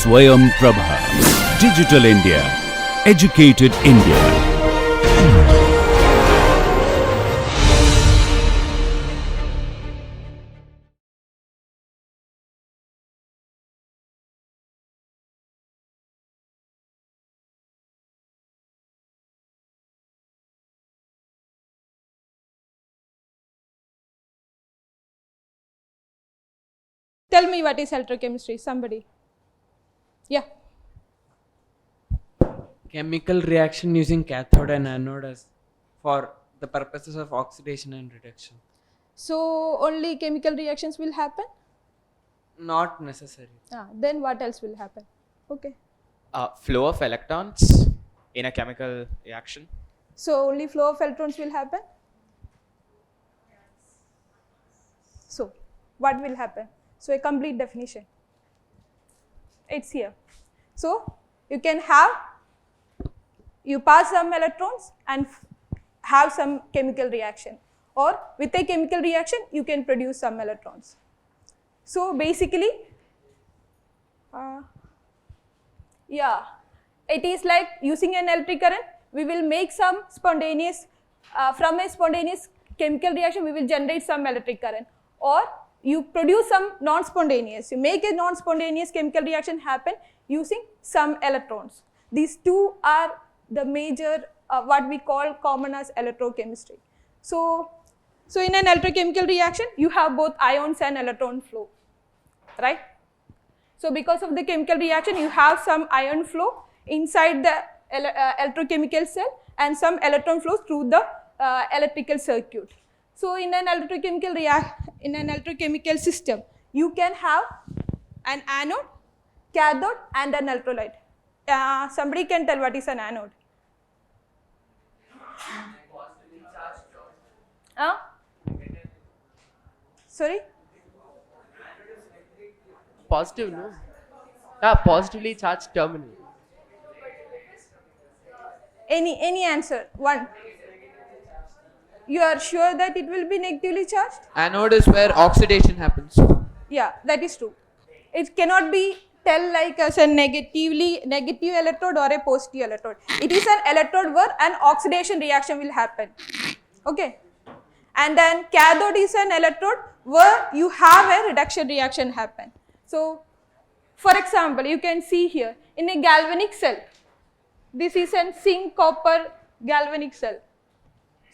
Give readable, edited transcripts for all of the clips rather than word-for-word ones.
Swayam Prabha. Digital India. Educated India. Tell me what is electrochemistry, somebody. Yeah. Chemical reaction using cathode and anode as for the purposes of oxidation and reduction. So only chemical reactions will happen? Not necessary. Then what else will happen? Okay. Flow of electrons in a chemical reaction. So only flow of electrons will happen? So what will happen? So a complete definition. It's here. So you can have, you pass some electrons and have some chemical reaction, or with a chemical reaction you can produce some electrons. So basically, it is like using an electric current, we will make some spontaneous, from a spontaneous chemical reaction we will generate some electric current, or you produce some non-spontaneous, you make a non-spontaneous chemical reaction happen using some electrons. These two are the major, what we call common as electrochemistry. So in an electrochemical reaction you have both ions and electron flow, right? So because of the chemical reaction you have some ion flow inside the electrochemical cell and some electron flows through the electrical circuit. So in an electrochemical system you can have an anode, cathode and an electrolyte. Somebody can tell what is an anode? Sorry? Positive, no? Positively charged terminal. Any answer? One. You are sure that it will be negatively charged? Anode is where oxidation happens. Yeah, that is true. It cannot be tell like as a negative electrode or a positive electrode. It is an electrode where an oxidation reaction will happen. Okay. And then cathode is an electrode where you have a reduction reaction happen. So for example, you can see here in a galvanic cell, this is an zinc copper galvanic cell.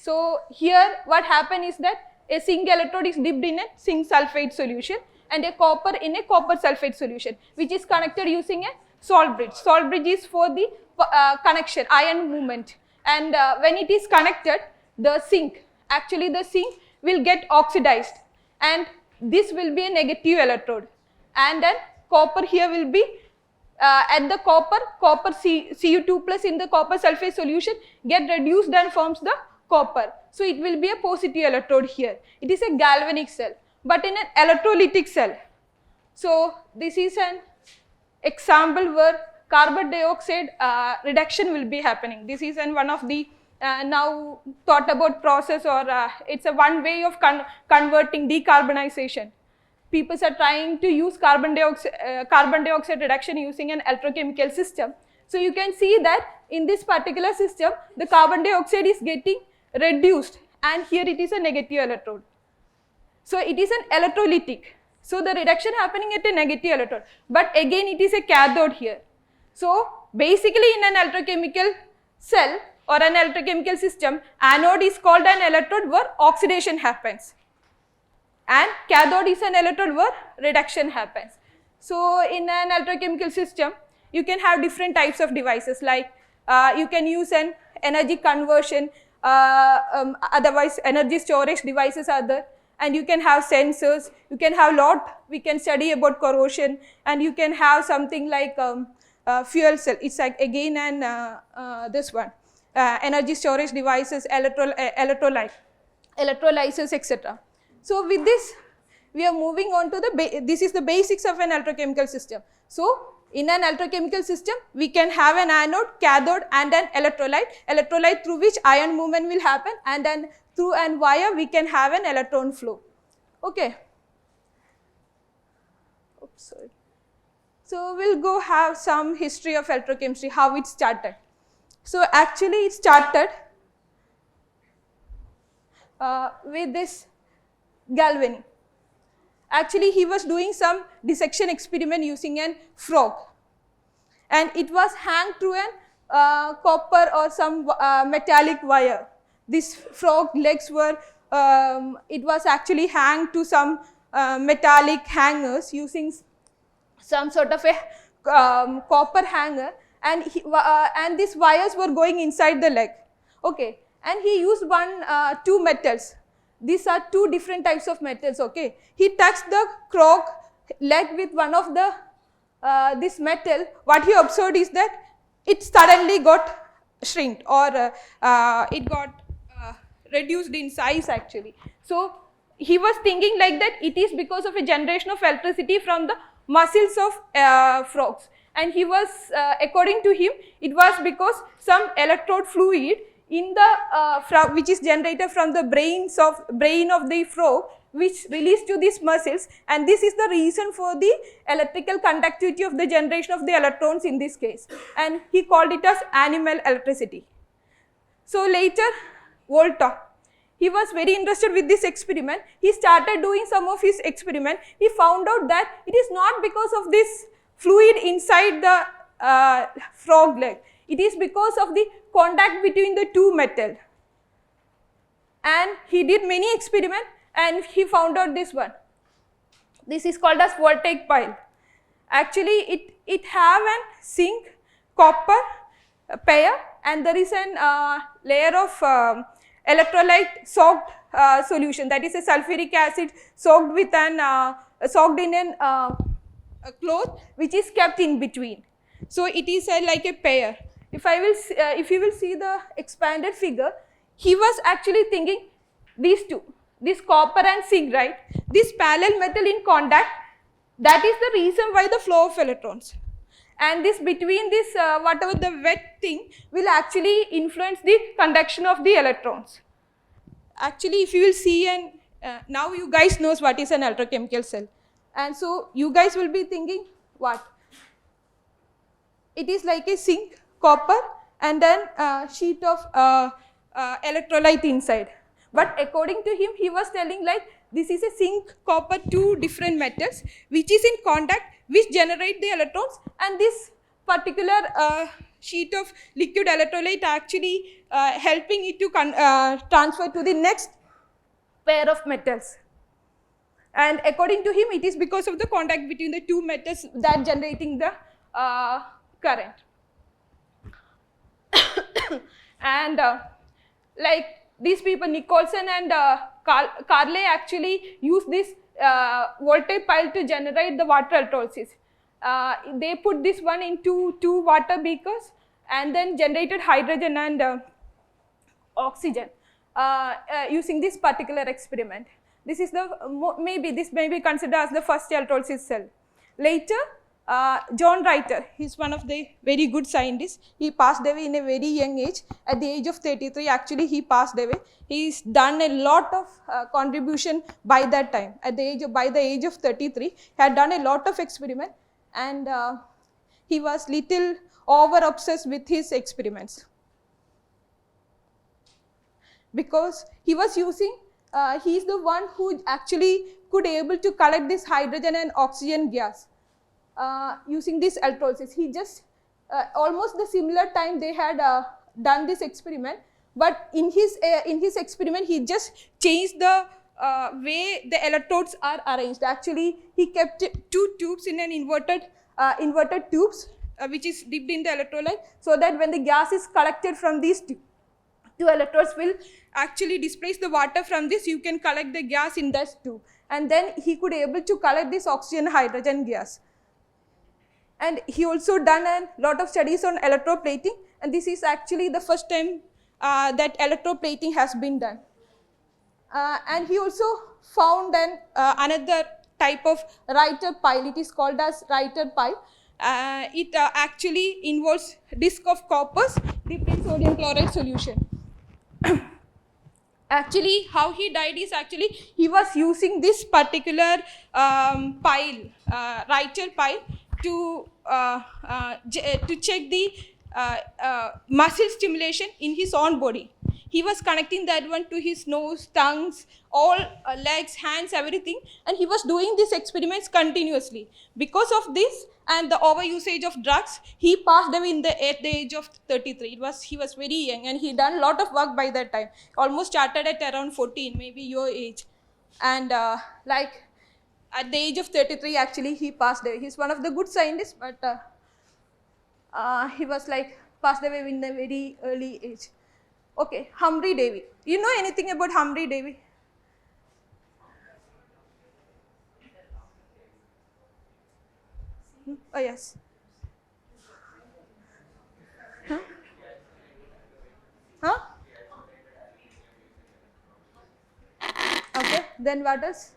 So here what happen is that a zinc electrode is dipped in a zinc sulfate solution and a copper in a copper sulfate solution, which is connected using a salt bridge. Salt bridge is for the connection, ion movement, and when it is connected, the zinc will get oxidized and this will be a negative electrode, and then copper here will be at the copper Cu2 plus in the copper sulfate solution get reduced and forms the copper. So it will be a positive electrode here. It is a galvanic cell. But in an electrolytic cell, so this is an example where carbon dioxide reduction will be happening. This is one of the now thought about process, or it's a one way of converting decarbonization. People are trying to use carbon dioxide reduction using an electrochemical system. So you can see that in this particular system, the carbon dioxide is getting reduced and here it is a negative electrode. So it is an electrolytic. So the reduction happening at a negative electrode, but again it is a cathode here. So basically in an electrochemical cell or an electrochemical system, anode is called an electrode where oxidation happens and cathode is an electrode where reduction happens. So in an electrochemical system, you can have different types of devices, like you can use an energy conversion, otherwise energy storage devices are there, and you can have sensors, you can have we can study about corrosion, and you can have something like fuel cell. It's like again and this one, energy storage devices, electrolyzers, etc. So with this, we are moving on to this is the basics of an electrochemical system. So in an electrochemical system, we can have an anode, cathode and an electrolyte through which ion movement will happen, and then through an wire we can have an electron flow. Okay. Oops, sorry. So we'll go have some history of electrochemistry, how it started. So actually it started with this Galvani. Actually he was doing some dissection experiment using an frog, and it was hanged through an copper or some metallic wire. These frog legs were, it was actually hanged to some metallic hangers using some sort of a copper hanger, and and these wires were going inside the leg. Okay, and he used two metals. These are two different types of metals. Okay, he touched the frog leg with one of the this metal. What he observed is that it suddenly got shrinked, or it got reduced in size actually. So he was thinking like that it is because of a generation of electricity from the muscles of frogs, and he was according to him it was because some electrode fluid in the which is generated from the brain of the frog, which released to these muscles, and this is the reason for the electrical conductivity of the generation of the electrons in this case, and he called it as animal electricity. So later Volta, he was very interested with this experiment. He started doing some of his experiment. He found out that it is not because of this fluid inside the frog leg. It is because of the contact between the two metal. And he did many experiments and he found out this one. This is called as voltaic pile. Actually it have an zinc copper pair, and there is an layer of electrolyte soaked solution, that is a sulfuric acid soaked with an soaked in a cloth which is kept in between. So it is like a pair. If you will see the expanded figure, he was actually thinking these two, this copper and zinc, right? This parallel metal in contact, that is the reason why the flow of electrons. And this between this whatever the wet thing will actually influence the conduction of the electrons. Actually if you will see, and now you guys knows what is an electrochemical cell, and so you guys will be thinking what? It is like a zinc, copper and then sheet of electrolyte inside. But according to him, he was telling like this is a zinc, copper, two different metals which is in contact, which generate the electrons, and this particular sheet of liquid electrolyte actually helping it to transfer to the next pair of metals. And according to him, it is because of the contact between the two metals that generating the current. And like these people, Nicholson and Carley actually use this voltaic pile to generate the water electrolysis. They put this one into two water beakers and then generated hydrogen and oxygen using this particular experiment. This is the this may be considered as the first electrolysis cell. Later, John Reiter, he is one of the very good scientists. He passed away in a very young age. At the age of 33, actually he passed away. He's done a lot of contribution by that time. By the age of 33, he had done a lot of experiment, and he was little over obsessed with his experiments, because he was using, he is the one who actually could able to collect this hydrogen and oxygen gas using this electrolysis. He just almost the similar time they had done this experiment, but in his experiment he just changed the way the electrodes are arranged. Actually he kept two tubes in an inverted tubes which is dipped in the electrolyte, so that when the gas is collected from these two electrodes will actually displace the water from this, you can collect the gas in that tube, and then he could able to collect this oxygen hydrogen gas. And he also done a lot of studies on electroplating, and this is actually the first time that electroplating has been done. And he also found another type of Reiter pile. It is called as Reiter pile. It actually involves disc of coppers dipped in sodium chloride solution. Actually, how he died is actually he was using this particular pile, Reiter pile, to check the muscle stimulation in his own body. He was connecting that one to his nose, tongues, all legs, hands, everything, and he was doing these experiments continuously. Because of this and the overusage of drugs, he passed away at the age of 33. He was very young, and he done a lot of work by that time. Almost started at around 14, maybe your age, and like at the age of 33, actually he passed away. He's one of the good scientists, but he was like passed away in a very early age. Okay, Humphrey Davy. You know anything about Humphrey Davy? Oh yes. Huh? Huh? Okay, then what else?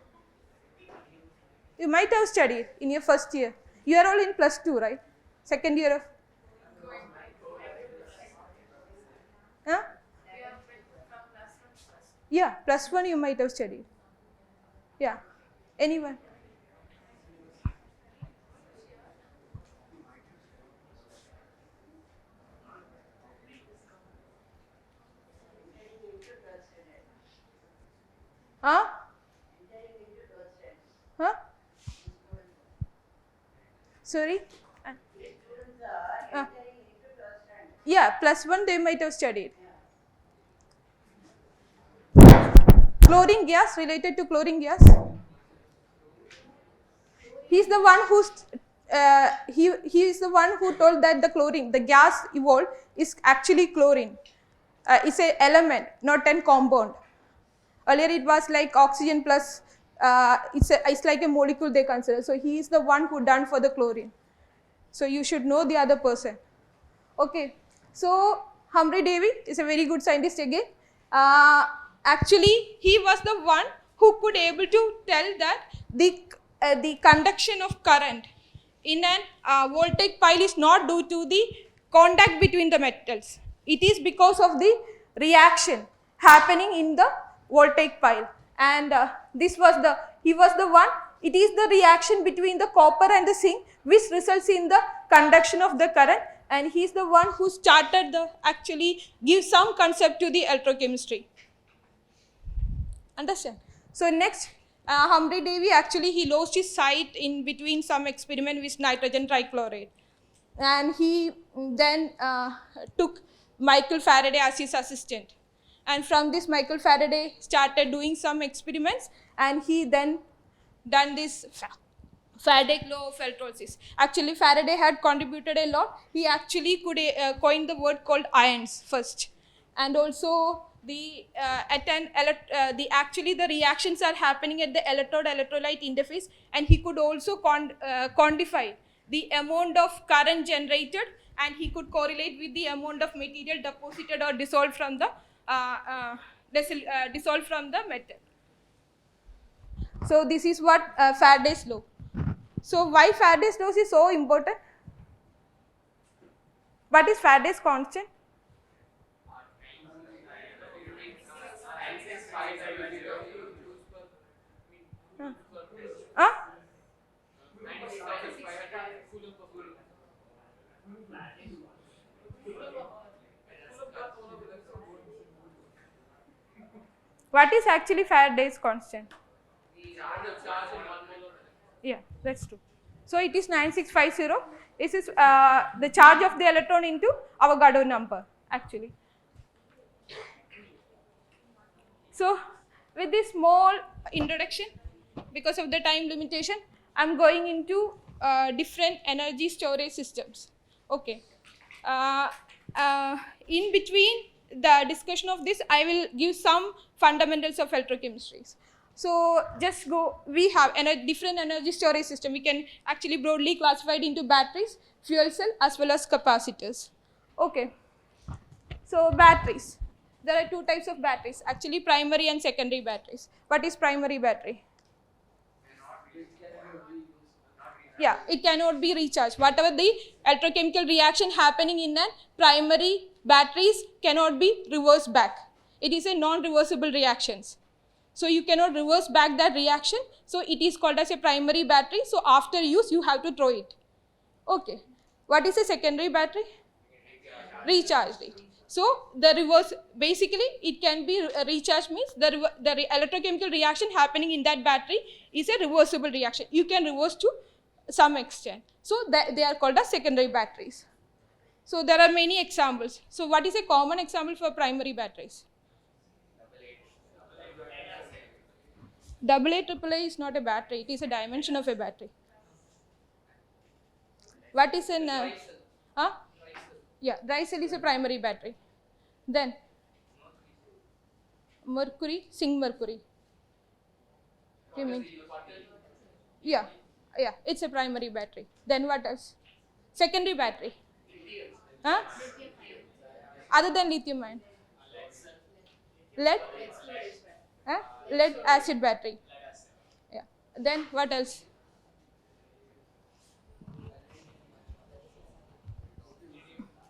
You might have studied in your first year. You are all in +2, right? Second year of. Huh? Yeah, +1 you might have studied. Yeah. Anyone? Huh? Huh? Sorry? Yeah, +1 they might have studied. Chlorine gas, related to chlorine gas. He's the one who's he is the one who told that the gas evolved is actually chlorine. It's an element, not a compound. Earlier it was like oxygen plus it's like a molecule they consider. So he is the one who done for the chlorine. So you should know the other person. Okay. So Humphrey Davy is a very good scientist again. Actually, he was the one who could able to tell that the conduction of current in an voltaic pile is not due to the contact between the metals. It is because of the reaction happening in the voltaic pile. And he was the one. It is the reaction between the copper and the zinc which results in the conduction of the current. And he is the one who started actually give some concept to the electrochemistry. Understand? So next, Humphrey Davy actually he lost his sight in between some experiment with nitrogen trichloride, and he then took Michael Faraday as his assistant. And from this, Michael Faraday started doing some experiments, and he then done this Faraday law of electrolysis. Actually, Faraday had contributed a lot. He actually could coin the word called ions first, and also the reactions are happening at the electrode-electrolyte interface, and he could also quantify the amount of current generated, and he could correlate with the amount of material deposited or dissolved from the metal. So this is what Faraday's law. So why Faraday's law is so important? What is Faraday's constant? Huh? What is actually Faraday's constant? Yeah, that's true. So it is 9650. This is the charge of the electron into Avogadro number actually. So with this small introduction, because of the time limitation, I am going into different energy storage systems. Okay. In between the discussion of this, I will give some fundamentals of electrochemistry. So just we have different energy storage system. We can actually broadly classify it into batteries, fuel cell, as well as capacitors. Okay. So batteries. There are two types of batteries, actually primary and secondary batteries. What is primary battery? Yeah, it cannot be recharged. Whatever the electrochemical reaction happening in a primary batteries cannot be reversed back. It is a non-reversible reactions. So you cannot reverse back that reaction. So it is called as a primary battery. So after use, you have to throw it. Okay. What is a secondary battery? Recharge rate. So the reverse, basically it can be recharge means the electrochemical reaction happening in that battery is a reversible reaction. You can reverse to some extent. So they are called as secondary batteries. So there are many examples. So what is a common example for primary batteries? AA AAA is not a battery, it is a dimension of a battery. What is an huh? Yeah, dry cell is a primary battery. Then mercury, zinc mercury. You mean? Yeah, yeah, it's a primary battery. Then what else? Secondary battery. Huh? Other than lithium ion. Lead? Huh? Lead acid battery. Yeah. Then what else?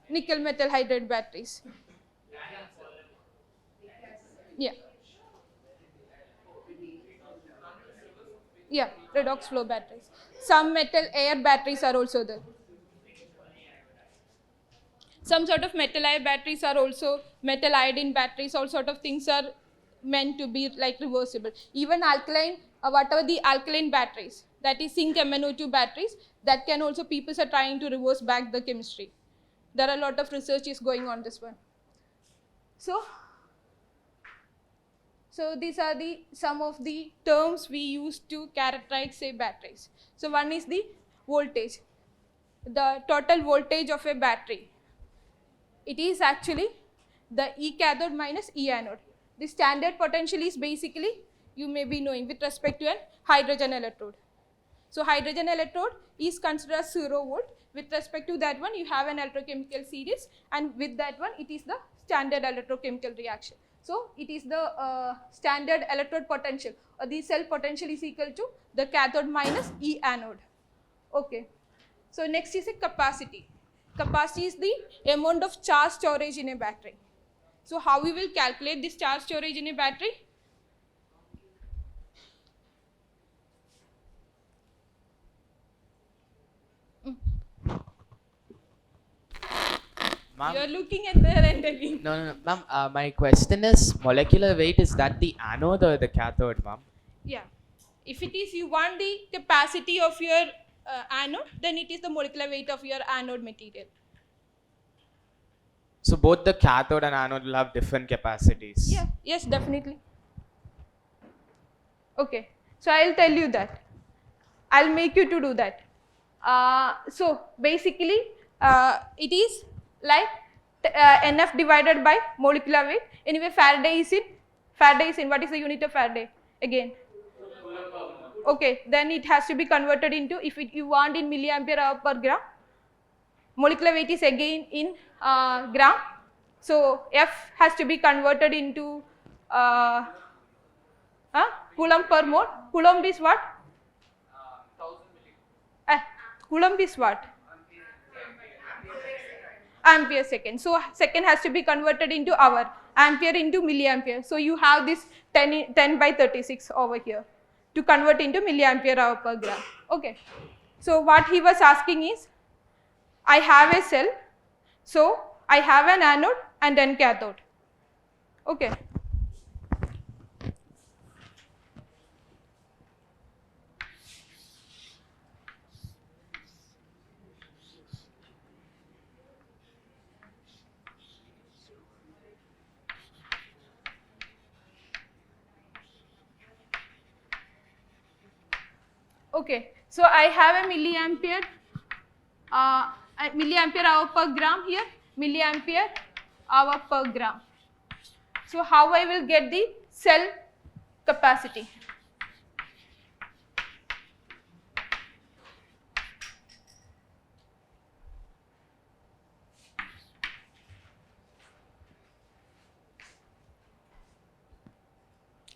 Nickel metal hydride batteries. Yeah. Yeah, redox flow batteries. Some metal air batteries are also there. Some sort of metal air batteries are also metal iodine batteries, all sort of things are meant to be like reversible. Even alkaline, whatever the alkaline batteries, that is zinc MnO2 batteries, that can also, people are trying to reverse back the chemistry. There are a lot of research is going on this one. So these are some of the terms we use to characterize, say, batteries. So one is the voltage, the total voltage of a battery. It is actually the E cathode minus E anode. The standard potential is basically, you may be knowing, with respect to an hydrogen electrode. So hydrogen electrode is considered as 0 volt. With respect to that one, you have an electrochemical series, and with that one, it is the standard electrochemical reaction. So it is the standard electrode potential, or the cell potential is equal to the cathode minus E anode. Okay. So next is a capacity. Capacity is the amount of charge storage in a battery. So how we will calculate this charge storage in a battery? Ma'am, You are looking at there and again. no. Ma'am, my question is molecular weight, is that the anode or the cathode, ma'am? Yeah. If it is, you want the capacity of your anode, then it is the molecular weight of your anode material. So both the cathode and anode will have different capacities. Yeah, yes, definitely. Okay, so I'll tell you that. I'll make you to do that. So basically, it is like NF divided by molecular weight. Anyway, Faraday is in, what is the unit of Faraday? Again. Okay, then it has to be converted into, if you want in milliampere hour per gram. Molecular weight is again in gram. So F has to be converted into coulomb per mole. Coulomb is what? Coulomb is what? Ampere second. So second has to be converted into hour. Ampere into milliampere. So you have this 10 by 36 over here to convert into milliampere hour per gram. Okay. So what he was asking is, I have a cell, so I have an anode and an cathode. Okay. Okay, so I have a milliampere hour per gram here, milliampere hour per gram. So how I will get the cell capacity?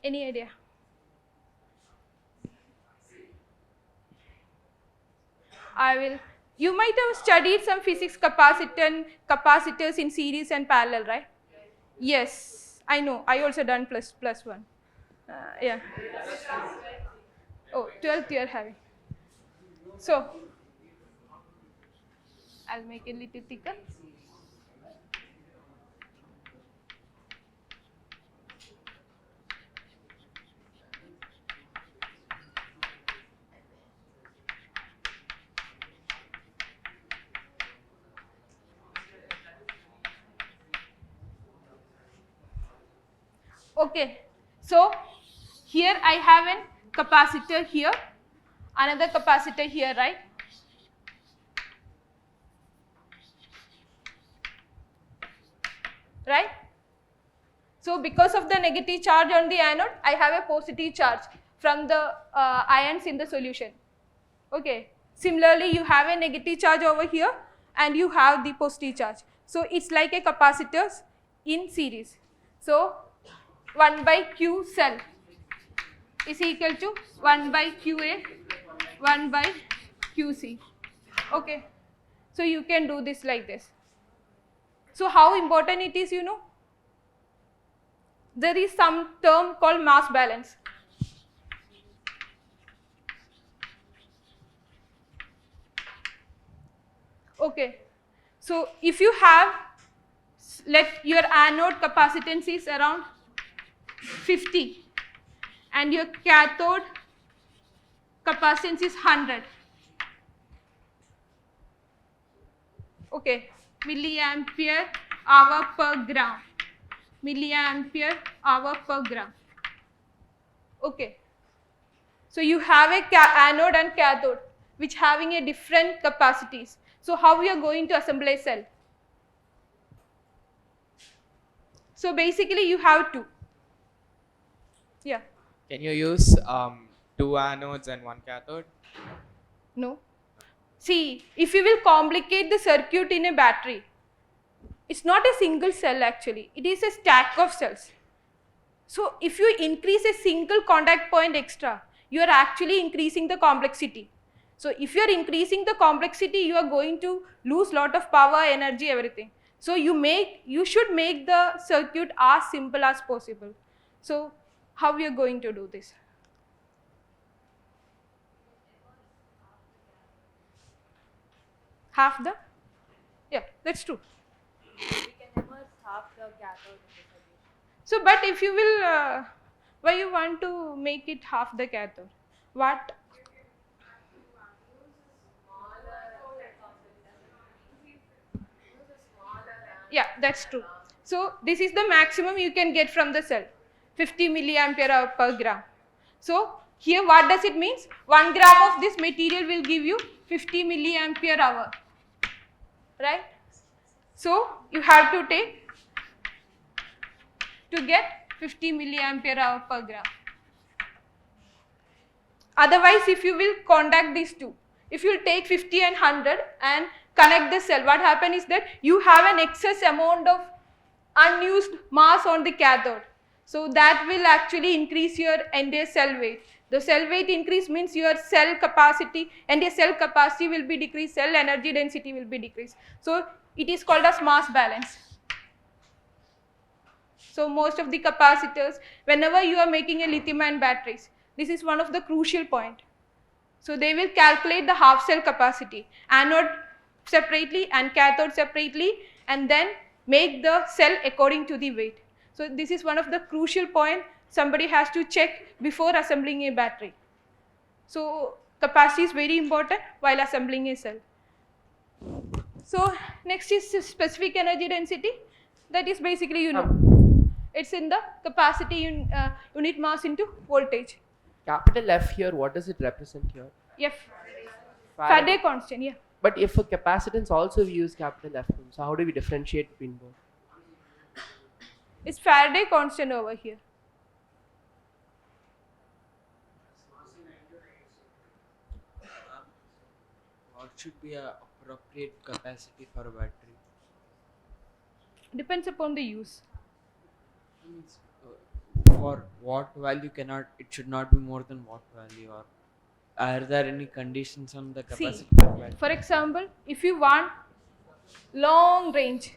Any idea? You might have studied some physics capacitors in series and parallel, right? Yes, I know. I also done plus one. Yeah. Oh, 12th you are having. So, I'll make it a little thicker. Okay, so here I have a capacitor here, another capacitor here, right? Right? So because of the negative charge on the anode, I have a positive charge from the ions in the solution. Okay. Similarly, you have a negative charge over here and you have the positive charge. So it's like a capacitors in series. So 1 by Q cell is equal to 1 by QA, 1 by QC. Okay. So you can do this like this. So how important it is, you know? There is some term called mass balance. Okay. So if you have, let your anode capacitance is around 50 and your cathode capacitance is 100. Okay, milliampere hour per gram. Milliampere hour per gram. Okay. So you have a anode and cathode which having a different capacities. So how we are going to assemble a cell? So basically you have two. Yeah. Can you use 2 anodes and 1 cathode? No. See, if you will complicate the circuit in a battery, it's not a single cell actually, it is a stack of cells. So if you increase a single contact point extra, you are actually increasing the complexity. So if you are increasing the complexity, you are going to lose lot of power, energy, everything. So you should make the circuit as simple as possible. So how we are going to do this? Half the? Yeah, that's true. We can immerse half the cathode in the solution. So, but if you will, why you want to make it half the cathode? What? Yeah, that's true. So, this is the maximum you can get from the cell, 50 milliampere hour per gram. So, here what does it mean? 1 gram of this material will give you 50 milliampere hour, right? So, you have to take to get 50 milliampere hour per gram. Otherwise, if you will contact these two, if you will take 50 and 100 and connect the cell, what happens is that you have an excess amount of unused mass on the cathode. So that will actually increase your entire cell weight. The cell weight increase means your cell capacity, entire cell capacity will be decreased, cell energy density will be decreased. So it is called as mass balance. So most of the capacitors, whenever you are making a lithium-ion batteries, this is one of the crucial point. So they will calculate the half cell capacity, anode separately and cathode separately, and then make the cell according to the weight. So this is one of the crucial point somebody has to check before assembling a battery. So capacity is very important while assembling a cell. So next is specific energy density. That is basically, you know, it's in the capacity unit mass into voltage. Capital F here, what does it represent here? F. Faraday constant, yeah. But if for capacitance also we use capital F, so how do we differentiate between both? It's Faraday constant over here. What should be a appropriate capacity for a battery? Depends upon the use. Means, for what value it should not be more than what value, or are there any conditions on the See, capacity for battery? for example, if you want long range,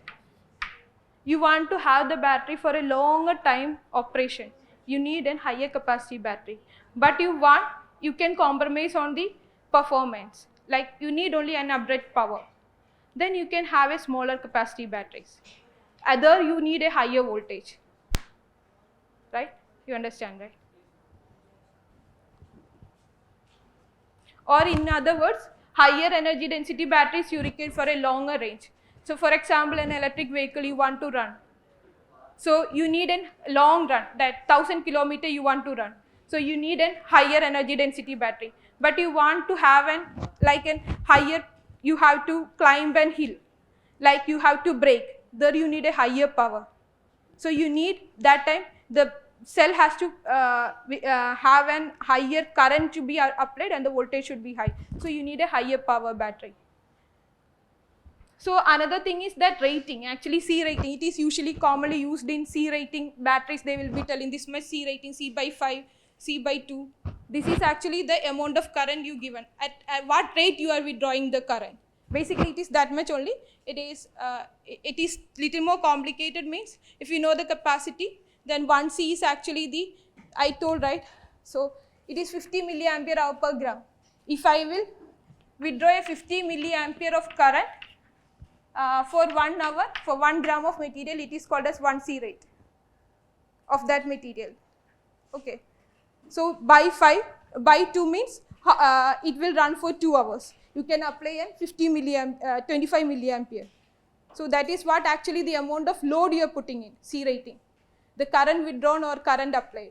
you want to have the battery for a longer time operation, you need a higher capacity battery. But you can compromise on the performance, like you need only an average power. then you can have a smaller capacity batteries. Either you need a higher voltage, right? You understand, right? Or in other words, higher energy density batteries you require for a longer range. So for example, an electric vehicle you want to run. So you need a long run, that 1000 kilometer you want to run. So you need a higher energy density battery. But you want to have an higher, you have to climb an hill, like you have to brake. There you need a higher power. So you need that time the cell has to have an higher current to be applied and the voltage should be high. So you need a higher power battery. So another thing is that rating, actually C rating, it is usually commonly used in C rating batteries. They will be telling this much C rating, C by 5, C by 2. This is actually the amount of current you given, at what rate you are withdrawing the current. Basically it is that much only. It is little more complicated, means if you know the capacity, then 1 C is actually the, I told, right? So it is 50 milliampere hour per gram. If I will withdraw a 50 milliampere of current, for 1 hour, for 1 gram of material, it is called as 1 C rate of that material. Okay. So by 2 means it will run for 2 hours. You can apply a 25 milliampere. So that is what actually the amount of load you are putting in, C rating, the current withdrawn or current applied.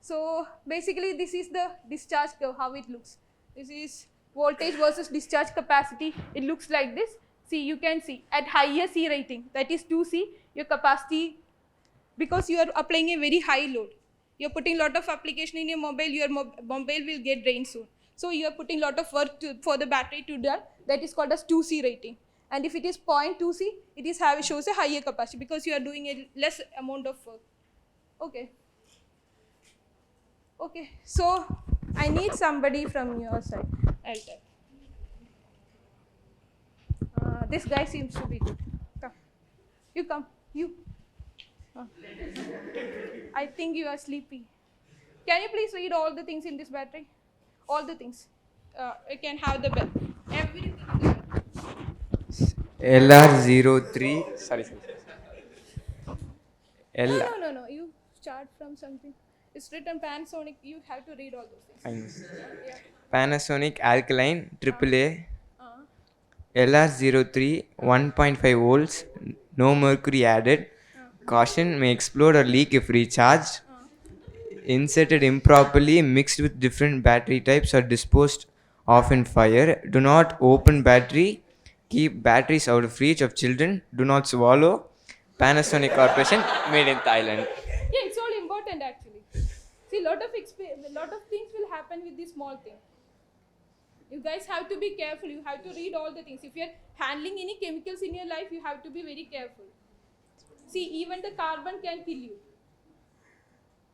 So basically this is the discharge curve, how it looks. This is voltage versus discharge capacity. It looks like this. See, you can see at higher C rating, that is 2C, your capacity, because you are applying a very high load, you are putting lot of application in your mobile, your mobile will get drained soon. So you are putting lot of work for the battery to done, that is called as 2C rating. And if it is 0.2C, it is shows a higher capacity because you are doing a less amount of work. Okay. Okay, so I need somebody from your side. I'll tell. This guy seems to be good. Come. You come. You. I think you are sleepy. Can you please read all the things in this battery? All the things. You can have the bell. Everything. LR03. Sorry. No. You start from something. It's written Panasonic. You have to read all those things. Yeah. Panasonic Alkaline AAA LR03 1.5 volts, no mercury added. Caution, may explode or leak if recharged. Inserted improperly, mixed with different battery types or disposed of in fire. Do not open battery. Keep batteries out of reach of children. Do not swallow. Panasonic Corporation, made in Thailand. Yeah, it's all important actually. See, lot of things will happen with this small thing. You guys have to be careful. You have to read all the things. If you are handling any chemicals in your life, you have to be very careful. See, even the carbon can kill you.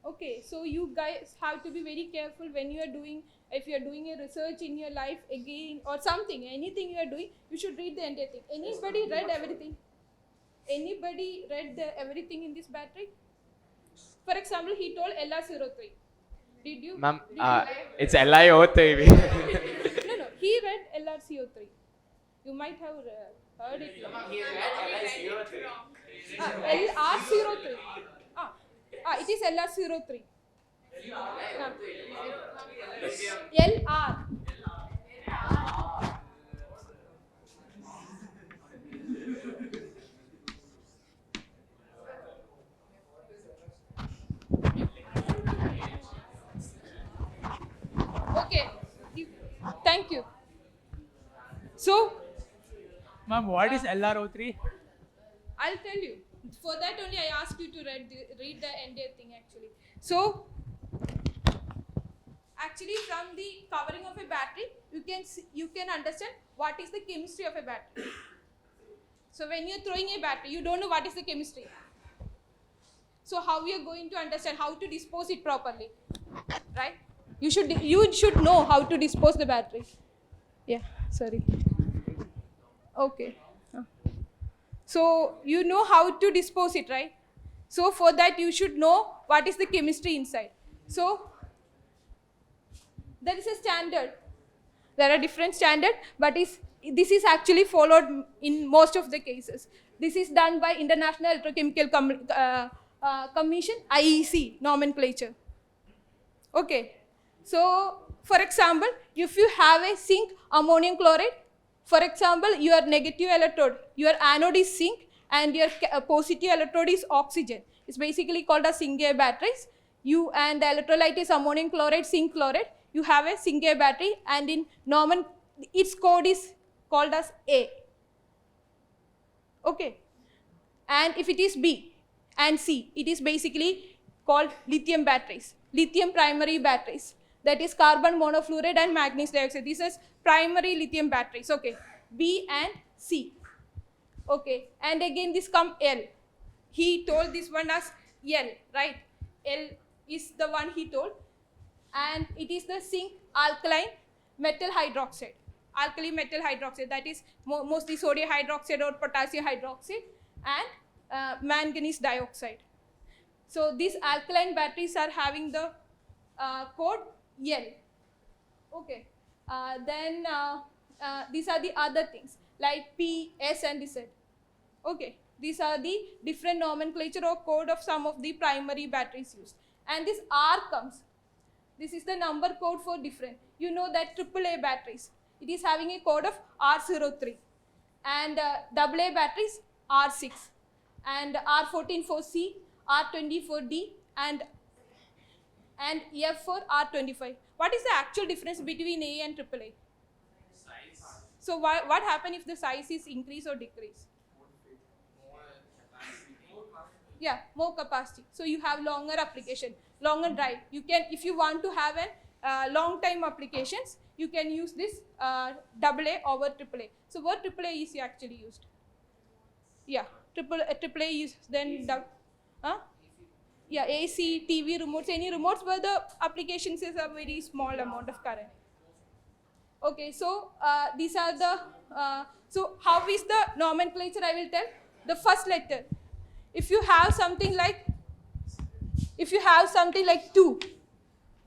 Okay, so you guys have to be very careful when you are doing, if you are doing a research in your life again or something, anything you are doing, you should read the entire thing. Anybody read everything? Anybody read everything in this battery? For example, he told LR03. Did you? Ma'am, it's LiO3. No, he read LRCO3. You might have heard it. He read LR03. It is LR03. LR. Okay. Thank you. So, Ma'am, what is LRO3? I'll tell you. For that only I asked you to read the entire thing actually. So, actually from the covering of a battery, you can understand what is the chemistry of a battery. So when you're throwing a battery, you don't know what is the chemistry. So how we are going to understand how to dispose it properly, right? You should know how to dispose the battery. Yeah, sorry. Okay. So you know how to dispose it, right? So for that you should know what is the chemistry inside. So there is a standard, There are different standards, but this is actually followed in most of the cases. This is done by International Electrochemical Commission, IEC nomenclature. Okay, so for example, if you have a zinc ammonium chloride, for example, your negative electrode, your anode is zinc and your positive electrode is oxygen. It's basically called as zinc A batteries. You and the electrolyte is ammonium chloride, zinc chloride. You have a zinc A battery, and in Norman, its code is called as A. Okay, and if it is B and C, it is basically called lithium batteries, lithium primary batteries. That is carbon monofluoride and manganese dioxide. This is primary lithium batteries. Okay, B and C. Okay, and again this come L. He told this one as L, right? L is the one he told, and it is the zinc alkaline metal hydroxide. Alkali metal hydroxide, that is mostly sodium hydroxide or potassium hydroxide, and manganese dioxide. So these alkaline batteries are having the code L. Okay, then these are the other things like P, S and Z. Okay, these are the different nomenclature or code of some of the primary batteries used. And this R comes. This is the number code for different. You know that AAA batteries, it is having a code of R03, and AA batteries R6, and R14 for C, R20 for D, and F for R25. What is the actual difference between A and AAA? Size. So what happens if the size is increase or decrease? Yeah, more capacity. So you have longer application, longer drive. You can, if you want to have an long time applications, you can use this AA over AAA. So what AAA is actually used? Yeah, AAA is then yeah, AC, TV remotes, any remotes where the applications is a very small amount of current. Okay, so these are the, so how is the nomenclature I will tell? The first letter. If you have something like 2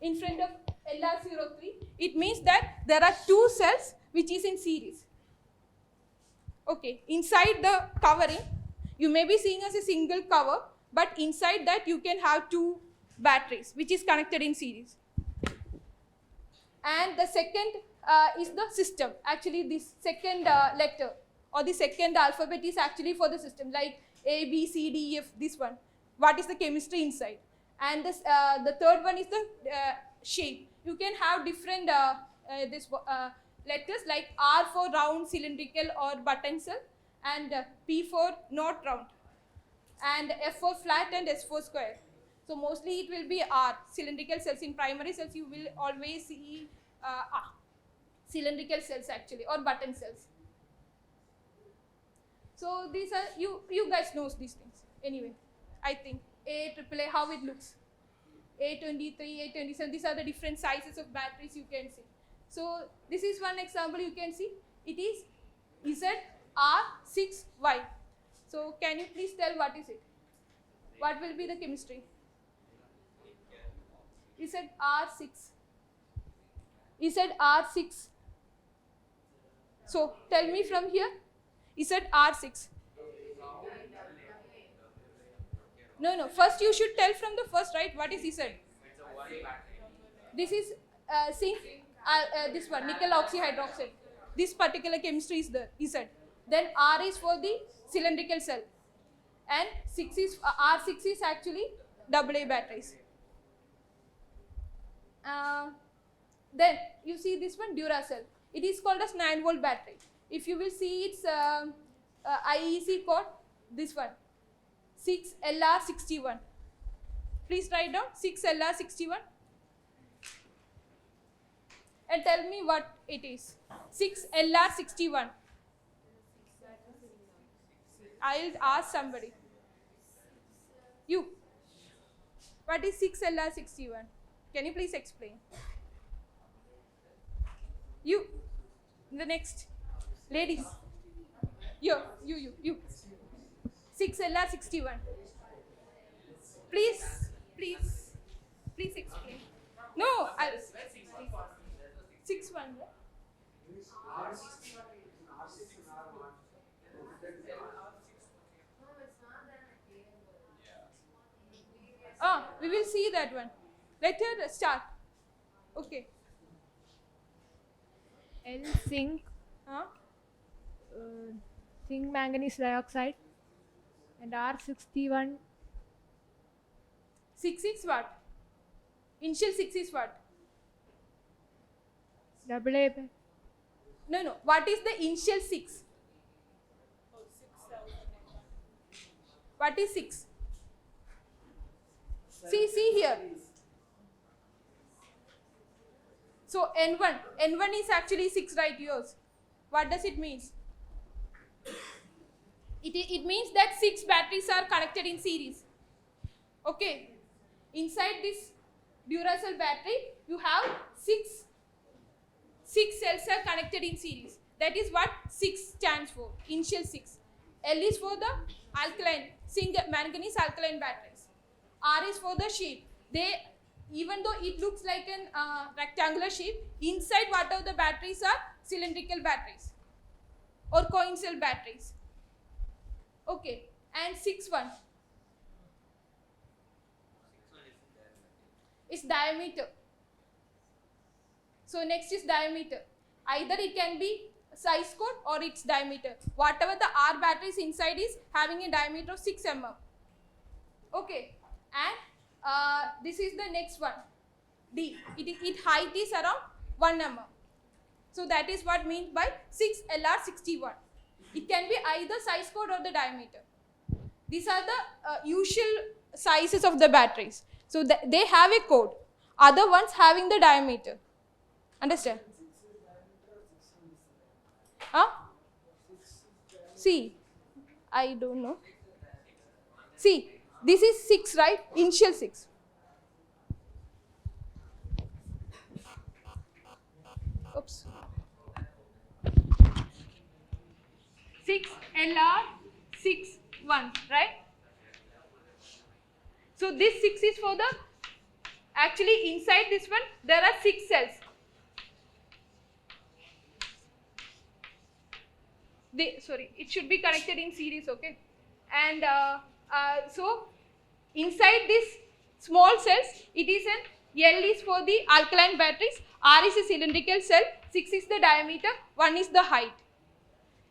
in front of LR03, it means that there are 2 cells which is in series. Okay, inside the covering, you may be seeing as a single cover, but inside that you can have 2 batteries which is connected in series. And the second is the system. Actually, this second letter or the second alphabet is actually for the system, like A, B, C, D, F, this one. What is the chemistry inside? And this, the third one is the shape. You can have different letters like R for round, cylindrical or button cell, and P for not round, and F for flat, and S for square. So mostly it will be R, cylindrical cells. In primary cells you will always see cylindrical cells actually, or button cells. So these are, you guys knows these things. Anyway, I think AAA, how it looks. A23, A27, these are the different sizes of batteries you can see. So this is one example you can see. It is ZR6Y. So can you please tell what is it? What will be the chemistry? ZR6. ZR6. So tell me from here. ZR6. No. First you should tell from the first, right? What is Z? This is zinc. This one, nickel oxyhydroxide. This particular chemistry is the Z. Then R is for the cylindrical cell, and R6 is actually AA batteries. Then you see this one, Duracell. It is called as 9-volt battery. If you will see its IEC code, this one, 6LR61. Please write down 6LR61 and tell me what it is. 6LR61. I'll ask somebody. You. What is 6LR61? Can you please explain? You. The next. Ladies. You. 6LR61. Please explain. No, 6 1. We will see that one. Let her start. Okay. L zinc, Huh? zinc manganese dioxide, and R61 6 is what? Initial 6 is what? AA. No. What is the initial 6? What is 6? See here. So N1 is actually 6, right? Yours. What does it mean? It means that 6 batteries are connected in series. Okay. Inside this Duracell battery, you have 6 cells are connected in series. That is what 6 stands for. Initial 6. L is for the alkaline, manganese alkaline batteries. R is for the shape. Even though it looks like an rectangular shape, inside whatever the batteries are cylindrical batteries or coin cell batteries. Okay, and 6-1 is diameter. So next is diameter. Either it can be size code or its diameter. Whatever the R batteries inside is having a diameter of 6 mm. Okay, and this is the next one. D. Its height is around 1 mm. So that is what means by 6LR61. It can be either size code or the diameter. These are the usual sizes of the batteries. So they have a code. Other ones having the diameter. Understand? Huh? See, I don't know. See, this is 6, right? Initial 6. Oops. 6LR61, right? So this 6 is for the, actually inside this one there are 6 cells. It should be connected in series, okay? And so inside this small cells, it is an L is for the alkaline batteries, R is a cylindrical cell, 6 is the diameter, 1 is the height.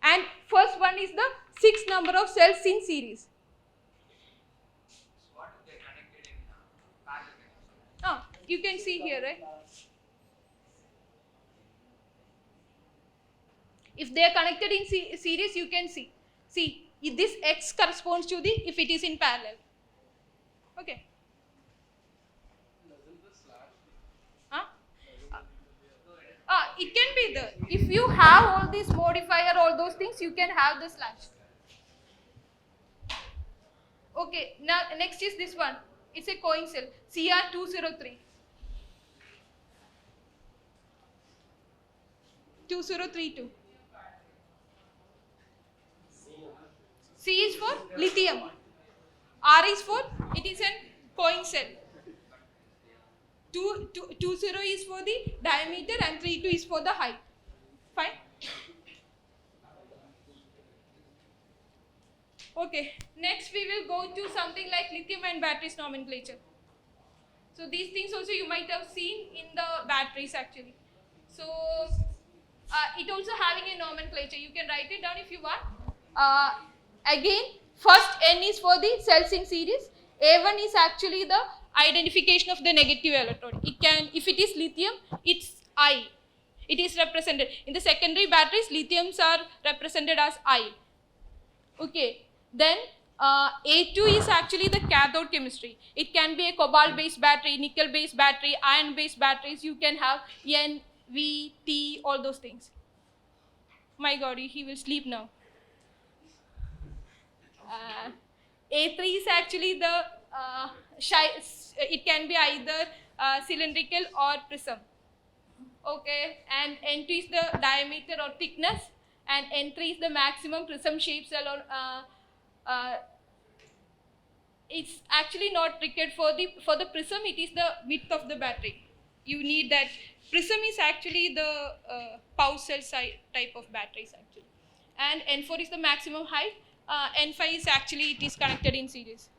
And first one is the 6 number of cells in series. What if they're connected in parallel? You can see here, right? If they are connected in series, you can see. See, this X corresponds to the if it is in parallel. Okay. It can be there. If you have all these modifier, all those things, you can have the slash. Okay, now next is this one. It's a coin cell, CR203. 2032. C is for lithium. R is for, it is an coin cell. 20 is for the diameter and 32 is for the height. Fine. Okay, next we will go to something like lithium and batteries nomenclature. So these things also you might have seen in the batteries actually. So it also having a nomenclature. You can write it down if you want. Again, first N is for the cells in series. A1 is actually the identification of the negative electrode. It can, if it is lithium, it's I. It is represented. In the secondary batteries, lithiums are represented as I. Okay. Then A2 is actually the cathode chemistry. It can be a cobalt based battery, nickel based battery, iron based batteries. You can have N, V, T, all those things. My God, he will sleep now. A3 is actually the it can be either cylindrical or prism. Okay, and N2 is the diameter or thickness, and N3 is the maximum prism shape cell. Or it's actually not required for the prism. It is the width of the battery. You need that Prism is actually the pouch cell type of batteries actually. And N4 is the maximum height. N5 is actually, it is connected in series.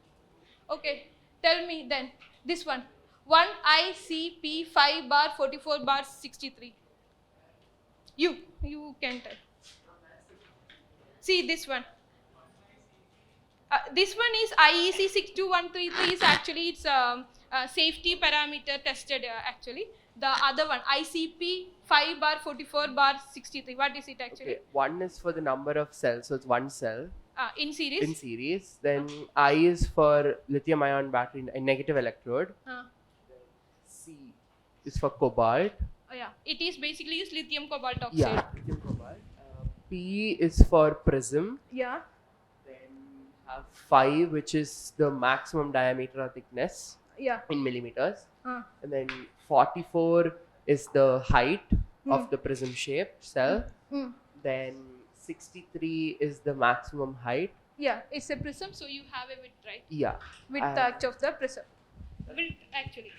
Okay, tell me then, this one. 1ICP 5 bar 44 bar 63. You can tell. See this one. This one is IEC 62133 is actually it's safety parameter tested actually. The other one ICP 5 bar 44 bar 63. What is it actually? Okay, one is for the number of cells, so it's one cell In series. in series. Then I is for lithium-ion battery, a negative electrode. C is for cobalt. Oh yeah, it is basically used lithium cobalt oxide. Yeah, lithium cobalt. P is for prism. Yeah. Then have 5, which is the maximum diameter or thickness Yeah. in millimeters. And then 44 is the height of the prism shaped cell. Then 63 is the maximum height. Yeah, it's a prism, so you have a width, right? Yeah. Width of the prism. Width actually.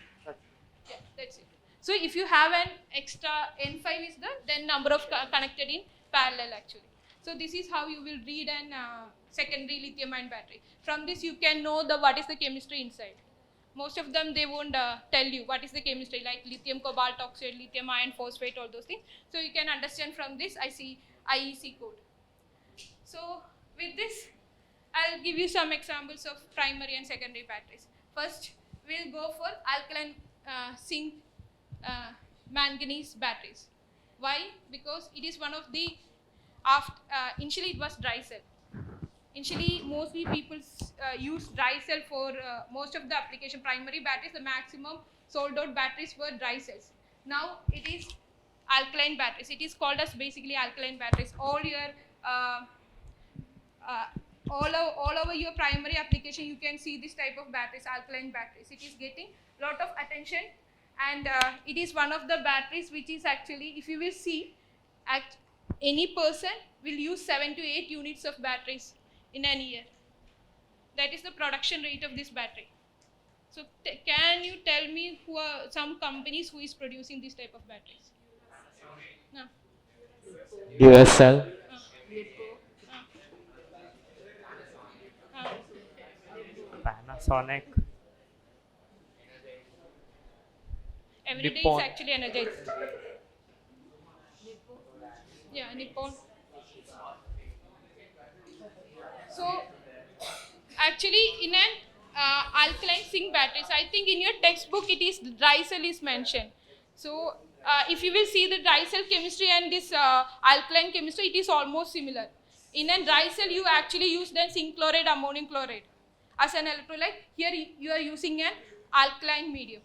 Yeah, that's it. So if you have an extra N5 is the then number of connected in parallel actually. So this is how you will read an secondary lithium-ion battery. From this you can know what is the chemistry inside. Most of them they won't tell you what is the chemistry, like lithium cobalt oxide, lithium iron phosphate, all those things. So you can understand from this IEC code. So with this, I'll give you some examples of primary and secondary batteries. First, we'll go for alkaline zinc manganese batteries. Why? Because it is one of the initially it was dry cell. Initially, mostly people use dry cell for most of the application. Primary batteries, the maximum sold out batteries were dry cells. Now it is alkaline batteries. It is called as basically alkaline batteries. All over your primary application, you can see this type of batteries, alkaline batteries. It is getting lot of attention, and it is one of the batteries which is actually, if you will see, any person will use 7 to 8 units of batteries in an year. That is the production rate of this battery. So can you tell me who are some companies who is producing this type of batteries? No. USL. Panasonic. Every day Nippon. is actually energized. Yeah, Nippon. So actually in an alkaline zinc batteries, I think in your textbook it is dry cell is mentioned. So if you will see the dry cell chemistry and this alkaline chemistry, it is almost similar. In a dry cell you actually use then zinc chloride, ammonium chloride as an electrolyte. Here you are using an alkaline medium.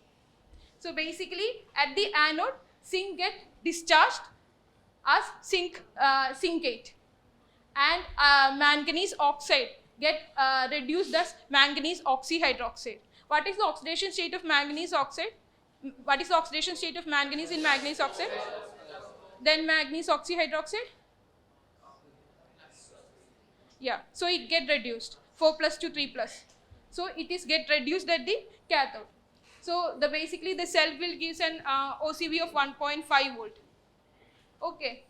So basically at the anode, zinc get discharged as zincate, and manganese oxide get reduced as manganese oxyhydroxide. What is the oxidation state of manganese oxide? What is the oxidation state of manganese in manganese oxide? Then manganese oxyhydroxide? Yeah, so it get reduced, 4 plus to 3 plus. So it is get reduced at the cathode. So basically the cell will give an OCV of 1.5 volt. Okay.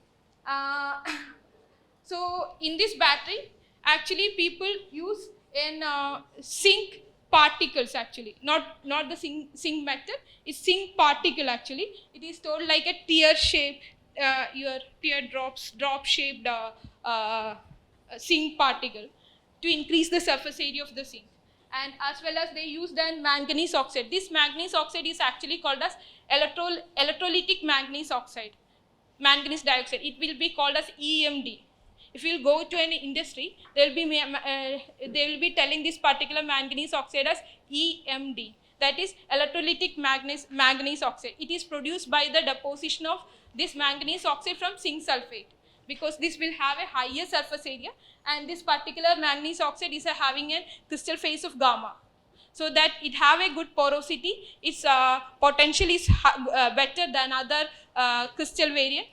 So in this battery, actually people use in zinc particles actually, not the zinc metal, it's zinc particle actually. It is stored like a tear shape, your drop shaped zinc particle to increase the surface area of the zinc. And as well as they use then manganese oxide. This manganese oxide is actually called as electrolytic manganese oxide, manganese dioxide. It will be called as EMD. If you go to any industry, they will be telling this particular manganese oxide as EMD. That is electrolytic manganese oxide. It is produced by the deposition of this manganese oxide from zinc sulfate, because this will have a higher surface area, and this particular manganese oxide is having a crystal phase of gamma. So that it have a good porosity, its potential is better than other crystal variant.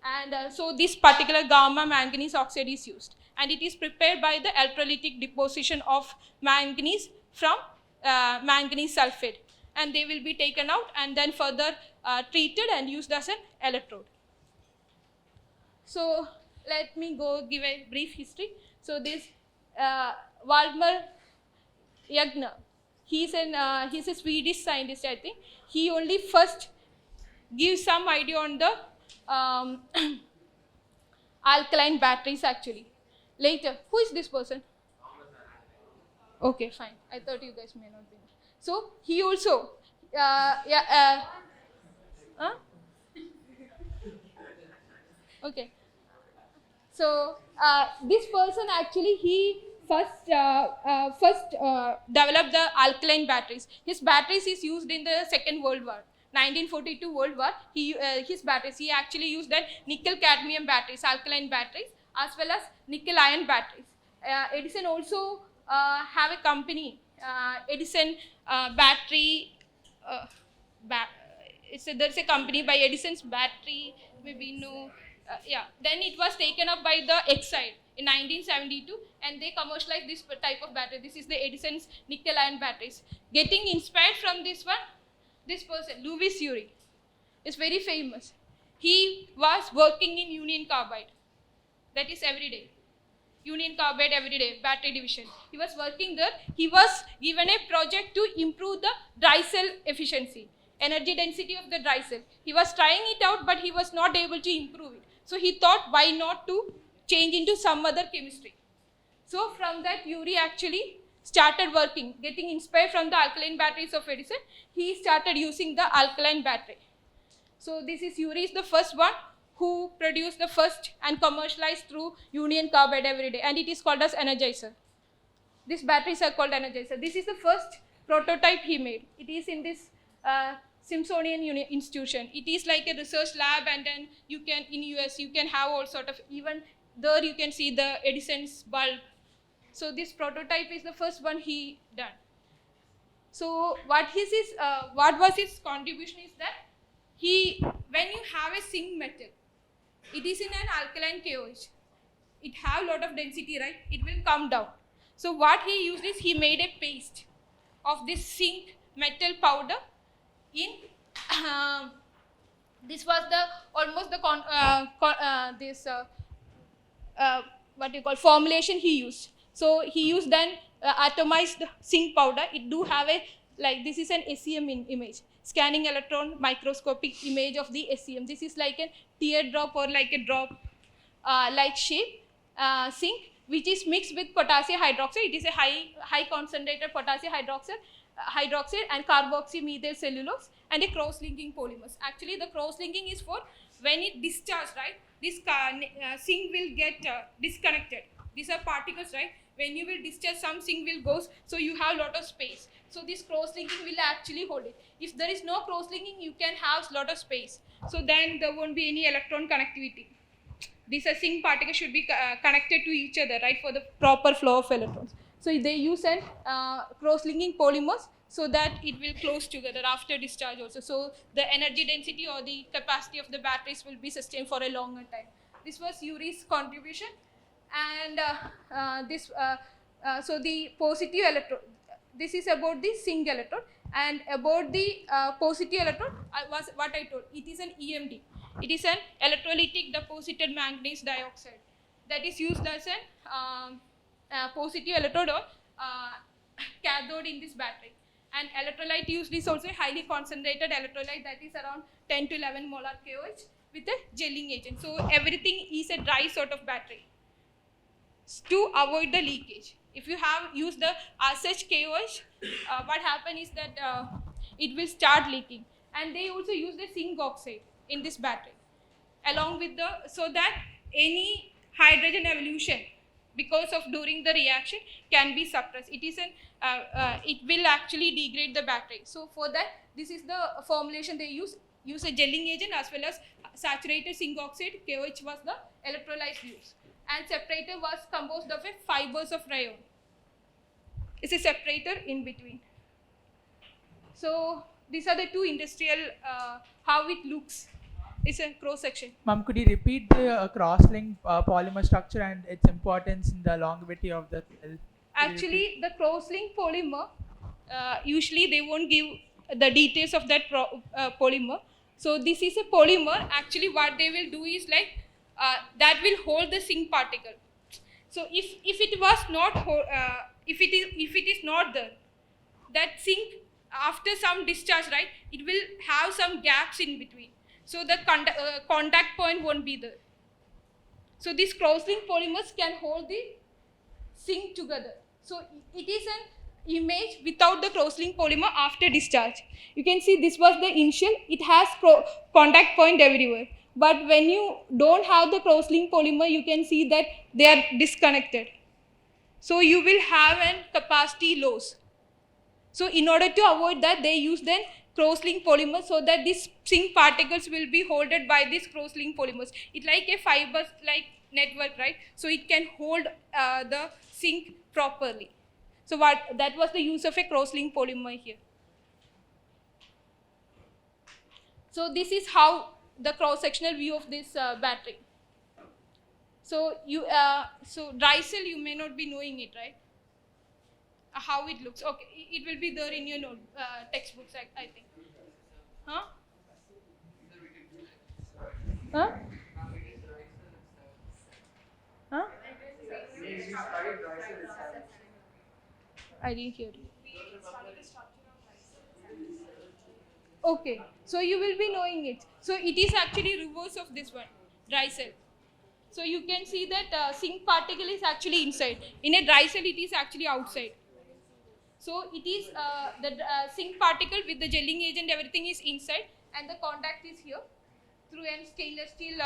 And so this particular gamma manganese oxide is used, and it is prepared by the electrolytic deposition of manganese from manganese sulfate. and they will be taken out and then further treated and used as an electrode. So let me go give a brief history. So this Valdemar Jagner, he's a Swedish scientist, I think. He only first gives some idea on the alkaline batteries actually. Later, who is this person? Okay, fine. I thought you guys may not be. So he also, okay. So this person actually he first developed the alkaline batteries. His batteries is used in the Second World War. 1942 World War. His batteries he actually used then nickel cadmium batteries, alkaline batteries, as well as nickel iron batteries. Edison also have a company, Edison Battery. There's a company by Edison's Battery. Maybe no. Then it was taken up by the Exide in 1972, and they commercialized this type of battery. This is the Edison's nickel iron batteries. Getting inspired from this one, this person, Louis Urey, is very famous. He was working in Union Carbide. That is every day. Union Carbide every day, battery division. He was working there. He was given a project to improve the dry cell efficiency, energy density of the dry cell. He was trying it out, but he was not able to improve it. So he thought, why not to change into some other chemistry? So from that, Urey actually started working, getting inspired from the alkaline batteries of Edison. He started using the alkaline battery. So this is Urey is the first one who produced the first and commercialized through Union Carbide every day, and it is called as Energizer. These batteries are called Energizer. This is the first prototype he made. It is in this Smithsonian institution. It is like a research lab, and then you can, in US, you can have all sort of, even there you can see the Edison's bulb. So this prototype is the first one he done. So what was his contribution is that when you have a zinc metal, it is in an alkaline KOH. It have a lot of density, right? It will come down. So what he used is he made a paste of this zinc metal powder in this was almost the formulation he used. So he used then atomized zinc powder. It do have a, like, this is an SEM image, scanning electron microscopic image of the SEM. This is like a teardrop or like a drop like shape zinc, which is mixed with potassium hydroxide. It is a high concentrated potassium hydroxide and carboxymethyl cellulose and a cross-linking polymers. Actually, the cross-linking is for when it discharges, right? This zinc will get disconnected. These are particles, right? When you will discharge, some zinc will go, so you have a lot of space. So this cross-linking will actually hold it. If there is no cross-linking, you can have a lot of space. So then there won't be any electron connectivity. These zinc particles should be connected to each other, right, for the proper flow of electrons. So they use an cross-linking polymers so that it will close together after discharge also. So the energy density or the capacity of the batteries will be sustained for a longer time. This was Urey's contribution. And so the positive electrode, this is about the zinc electrode, and about the positive electrode was what I told. It is an EMD. It is an electrolytic deposited manganese dioxide that is used as an positive electrode or cathode in this battery. And electrolyte used is also a highly concentrated electrolyte that is around 10 to 11 molar KOH with a gelling agent. So everything is a dry sort of battery to avoid the leakage. If you have used the such KOH, what happens is that it will start leaking. And they also use the zinc oxide in this battery, along with so that any hydrogen evolution because of during the reaction can be suppressed. It is it will actually degrade the battery. So for that, this is the formulation they use a gelling agent as well as saturated zinc oxide. KOH was the electrolyte used. And separator was composed of fibers of rayon. It's a separator in between. So these are the two industrial, how it looks. It's a cross section. Ma'am, could you repeat the cross-link polymer structure and its importance in the longevity of the cell? Actually, the cross-link polymer, usually they won't give the details of that polymer. So this is a polymer. Actually, what they will do is like that will hold the zinc particle. So if it was not if it is not there, that zinc after some discharge, right, it will have some gaps in between. So the contact point won't be there. So these cross-linked polymers can hold the zinc together. So it is an image without the cross-linked polymer after discharge. You can see this was the initial. It has contact point everywhere. But when you don't have the cross-linked polymer, you can see that they are disconnected. So you will have an capacity loss. So in order to avoid that, they use then cross-linked polymers so that these zinc particles will be holded by these cross-linked polymers. It's like a fiber-like network, right? So it can hold the zinc properly. So that was the use of a cross-linked polymer here. So this is how the cross-sectional view of this battery. So so dry cell, you may not be knowing it, right? How it looks. Okay, it will be there in your textbooks, I think. Huh? Huh? Huh? I didn't hear you. Okay, so you will be knowing it. So it is actually reverse of this one, dry cell. So you can see that zinc particle is actually inside. In a dry cell, it is actually outside. So it is the zinc particle with the gelling agent, everything is inside, and the contact is here through a stainless steel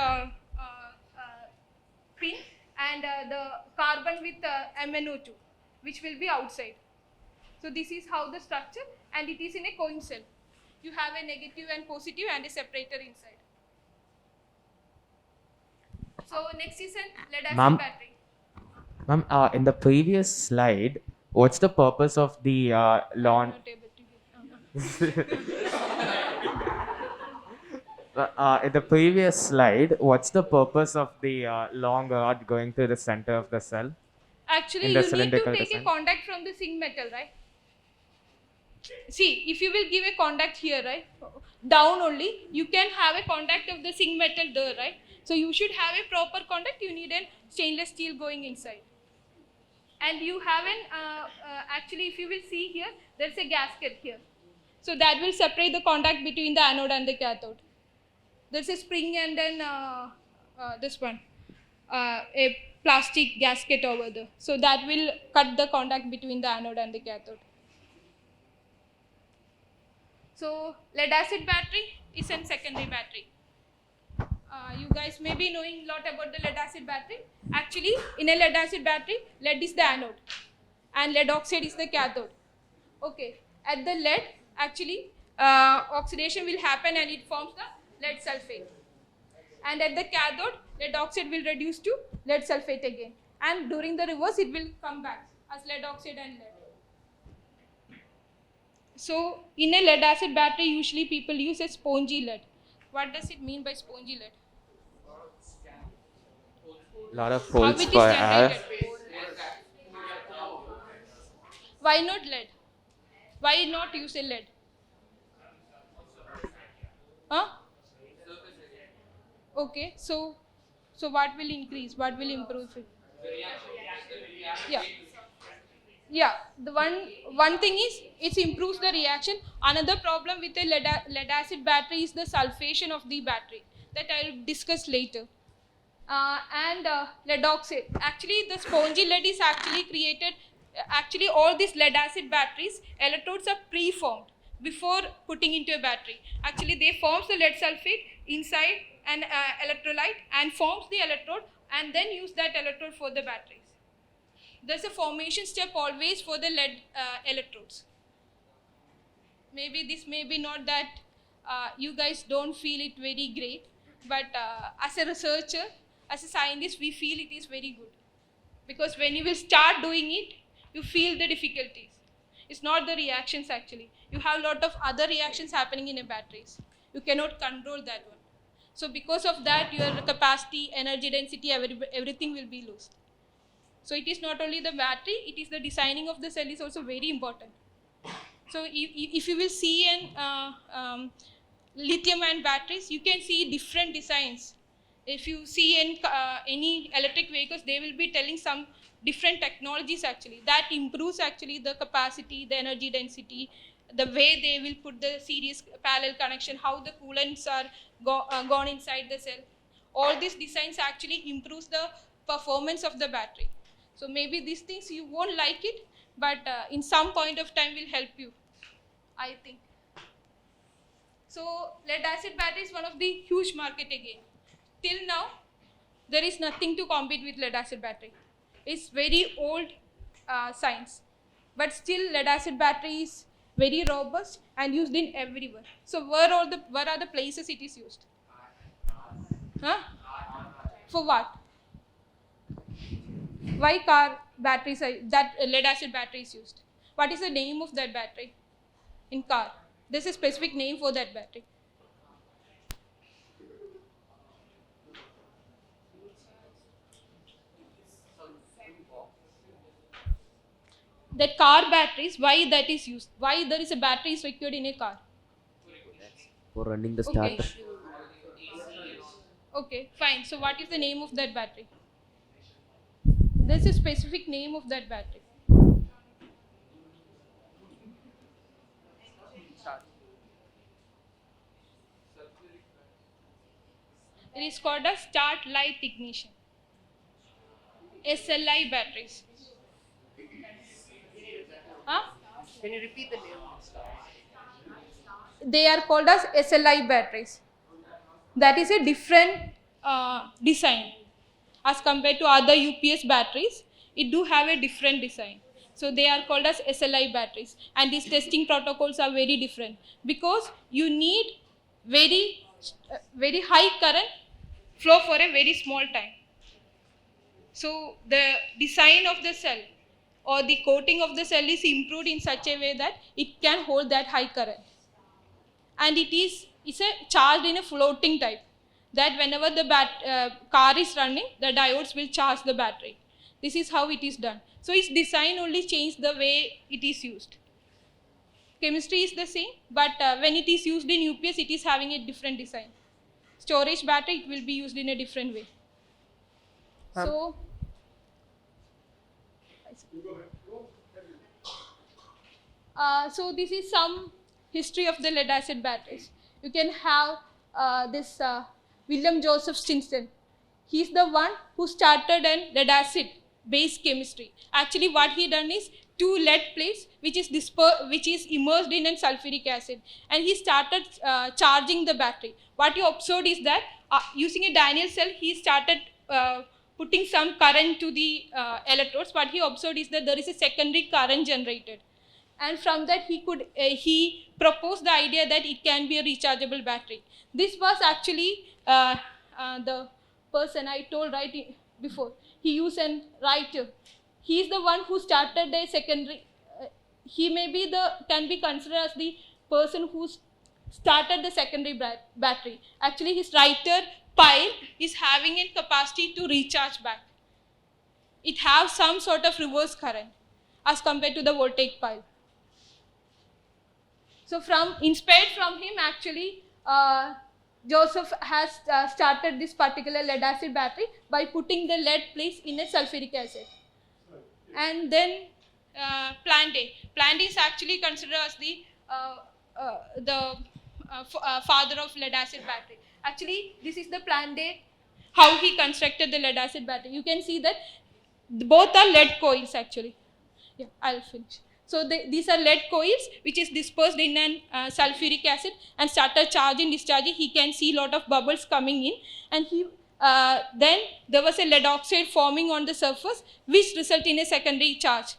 pin, and the carbon with MnO2, which will be outside. So this is how the structure, and it is in a coin cell. You have a negative and positive and a separator inside. So next is a lead acid battery. Ma'am, in the previous slide, what's the purpose of the lawn? Not able to get, In the previous slide, what's the purpose of the long rod going to the center of the cell? Actually, In the you need to cylindrical take a design. contact from the zinc metal, right? See, if you will give a contact here, right, down only, you can have a contact of the zinc metal there, right? So you should have a proper contact. You need a stainless steel going inside. And you have an, actually, if you will see here, there's a gasket here. So that will separate the contact between the anode and the cathode. There's a spring and then this one, a plastic gasket over there. So that will cut the contact between the anode and the cathode. So lead acid battery is a secondary battery. You guys may be knowing a lot about the lead acid battery. Actually, in a lead acid battery, lead is the anode and lead oxide is the cathode. Okay, at the lead, actually, oxidation will happen and it forms the lead sulfate. And at the cathode, lead oxide will reduce to lead sulfate again. And during the reverse, it will come back as lead oxide and lead. So, in a lead acid battery, usually people use a spongy lead. What does it mean by spongy lead? Lot of How holes it is for air. generated? Why not lead? Why not use a lead? Huh? Okay, so what will increase? What will improve it? Yeah. Yeah, the one thing is it improves the reaction. Another problem with a lead acid battery is the sulfation of the battery that I will discuss later. And lead oxide. Actually, the spongy lead is actually created. Actually, all these lead acid batteries, electrodes are pre-formed before putting into a battery. Actually, they forms the lead sulfate inside an electrolyte and forms the electrode and then use that electrode for the batteries. There's a formation step always for the lead electrodes. Maybe this may be not that you guys don't feel it very great, but as a researcher, as a scientist, we feel it is very good. Because when you will start doing it, you feel the difficulties. It's not the reactions actually. You have a lot of other reactions happening in a batteries. You cannot control that one. So because of that, your capacity, energy density, everything will be lost. So it is not only the battery, it is the designing of the cell is also very important. So if you will see lithium ion batteries, you can see different designs. If you see in any electric vehicles, they will be telling some different technologies actually that improves actually the capacity, the energy density, the way they will put the series parallel connection, how the coolants are gone inside the cell. All these designs actually improves the performance of the battery. So maybe these things you won't like it, but in some point of time will help you, I think. So lead acid battery is one of the huge market again. Till now, there is nothing to compete with lead acid battery. It's very old science, but still lead acid battery is very robust and used in everywhere. So where are the places it is used? Huh? For what? Why car batteries that lead acid battery is used? What is the name of that battery in car? There's a specific name for that battery. That car batteries, why that is used? Why there is a battery is required in a car? For running the starter. Okay, fine. So what is the name of that battery? There's a specific name of that battery. It is called as start light ignition. SLI batteries. Huh? Can you repeat the name? They are called as SLI batteries. That is a different design as compared to other UPS batteries. It do have a different design. So they are called as SLI batteries, and these testing protocols are very different because you need very high current flow for a very small time. So the design of the cell or the coating of the cell is improved in such a way that it can hold that high current. And it's charged in a floating type, that whenever the car is running, the diodes will charge the battery. This is how it is done. So its design only changed the way it is used. Chemistry is the same, but when it is used in UPS, it is having a different design. Storage battery, it will be used in a different way. So this is some history of the lead acid batteries. You can have this William Joseph Stinson. He's the one who started an lead acid based chemistry. Actually, what he done is 2 lead plates which is immersed in sulfuric acid, and he started charging the battery. What he observed is that using a Daniel cell, he started putting some current to the electrodes. What he observed is that there is a secondary current generated, and from that he proposed the idea that it can be a rechargeable battery. This was actually the person I told right before. He used a writer. He is the one who started a secondary. He can be considered as the person who started the secondary battery. Actually, his writer pile is having a capacity to recharge back. It has some sort of reverse current as compared to the voltaic pile. So inspired from him, actually, Joseph has started this particular lead acid battery by putting the lead plates in a sulfuric acid. And then Planté is actually considered as the father of lead acid battery. Actually, this is the Planté, how he constructed the lead acid battery. You can see that both are lead coils actually. Yeah, I'll finish. So these are lead coils which is dispersed in an sulfuric acid and started charging, discharging. He can see lot of bubbles coming in, and then there was a lead oxide forming on the surface which result in a secondary charge.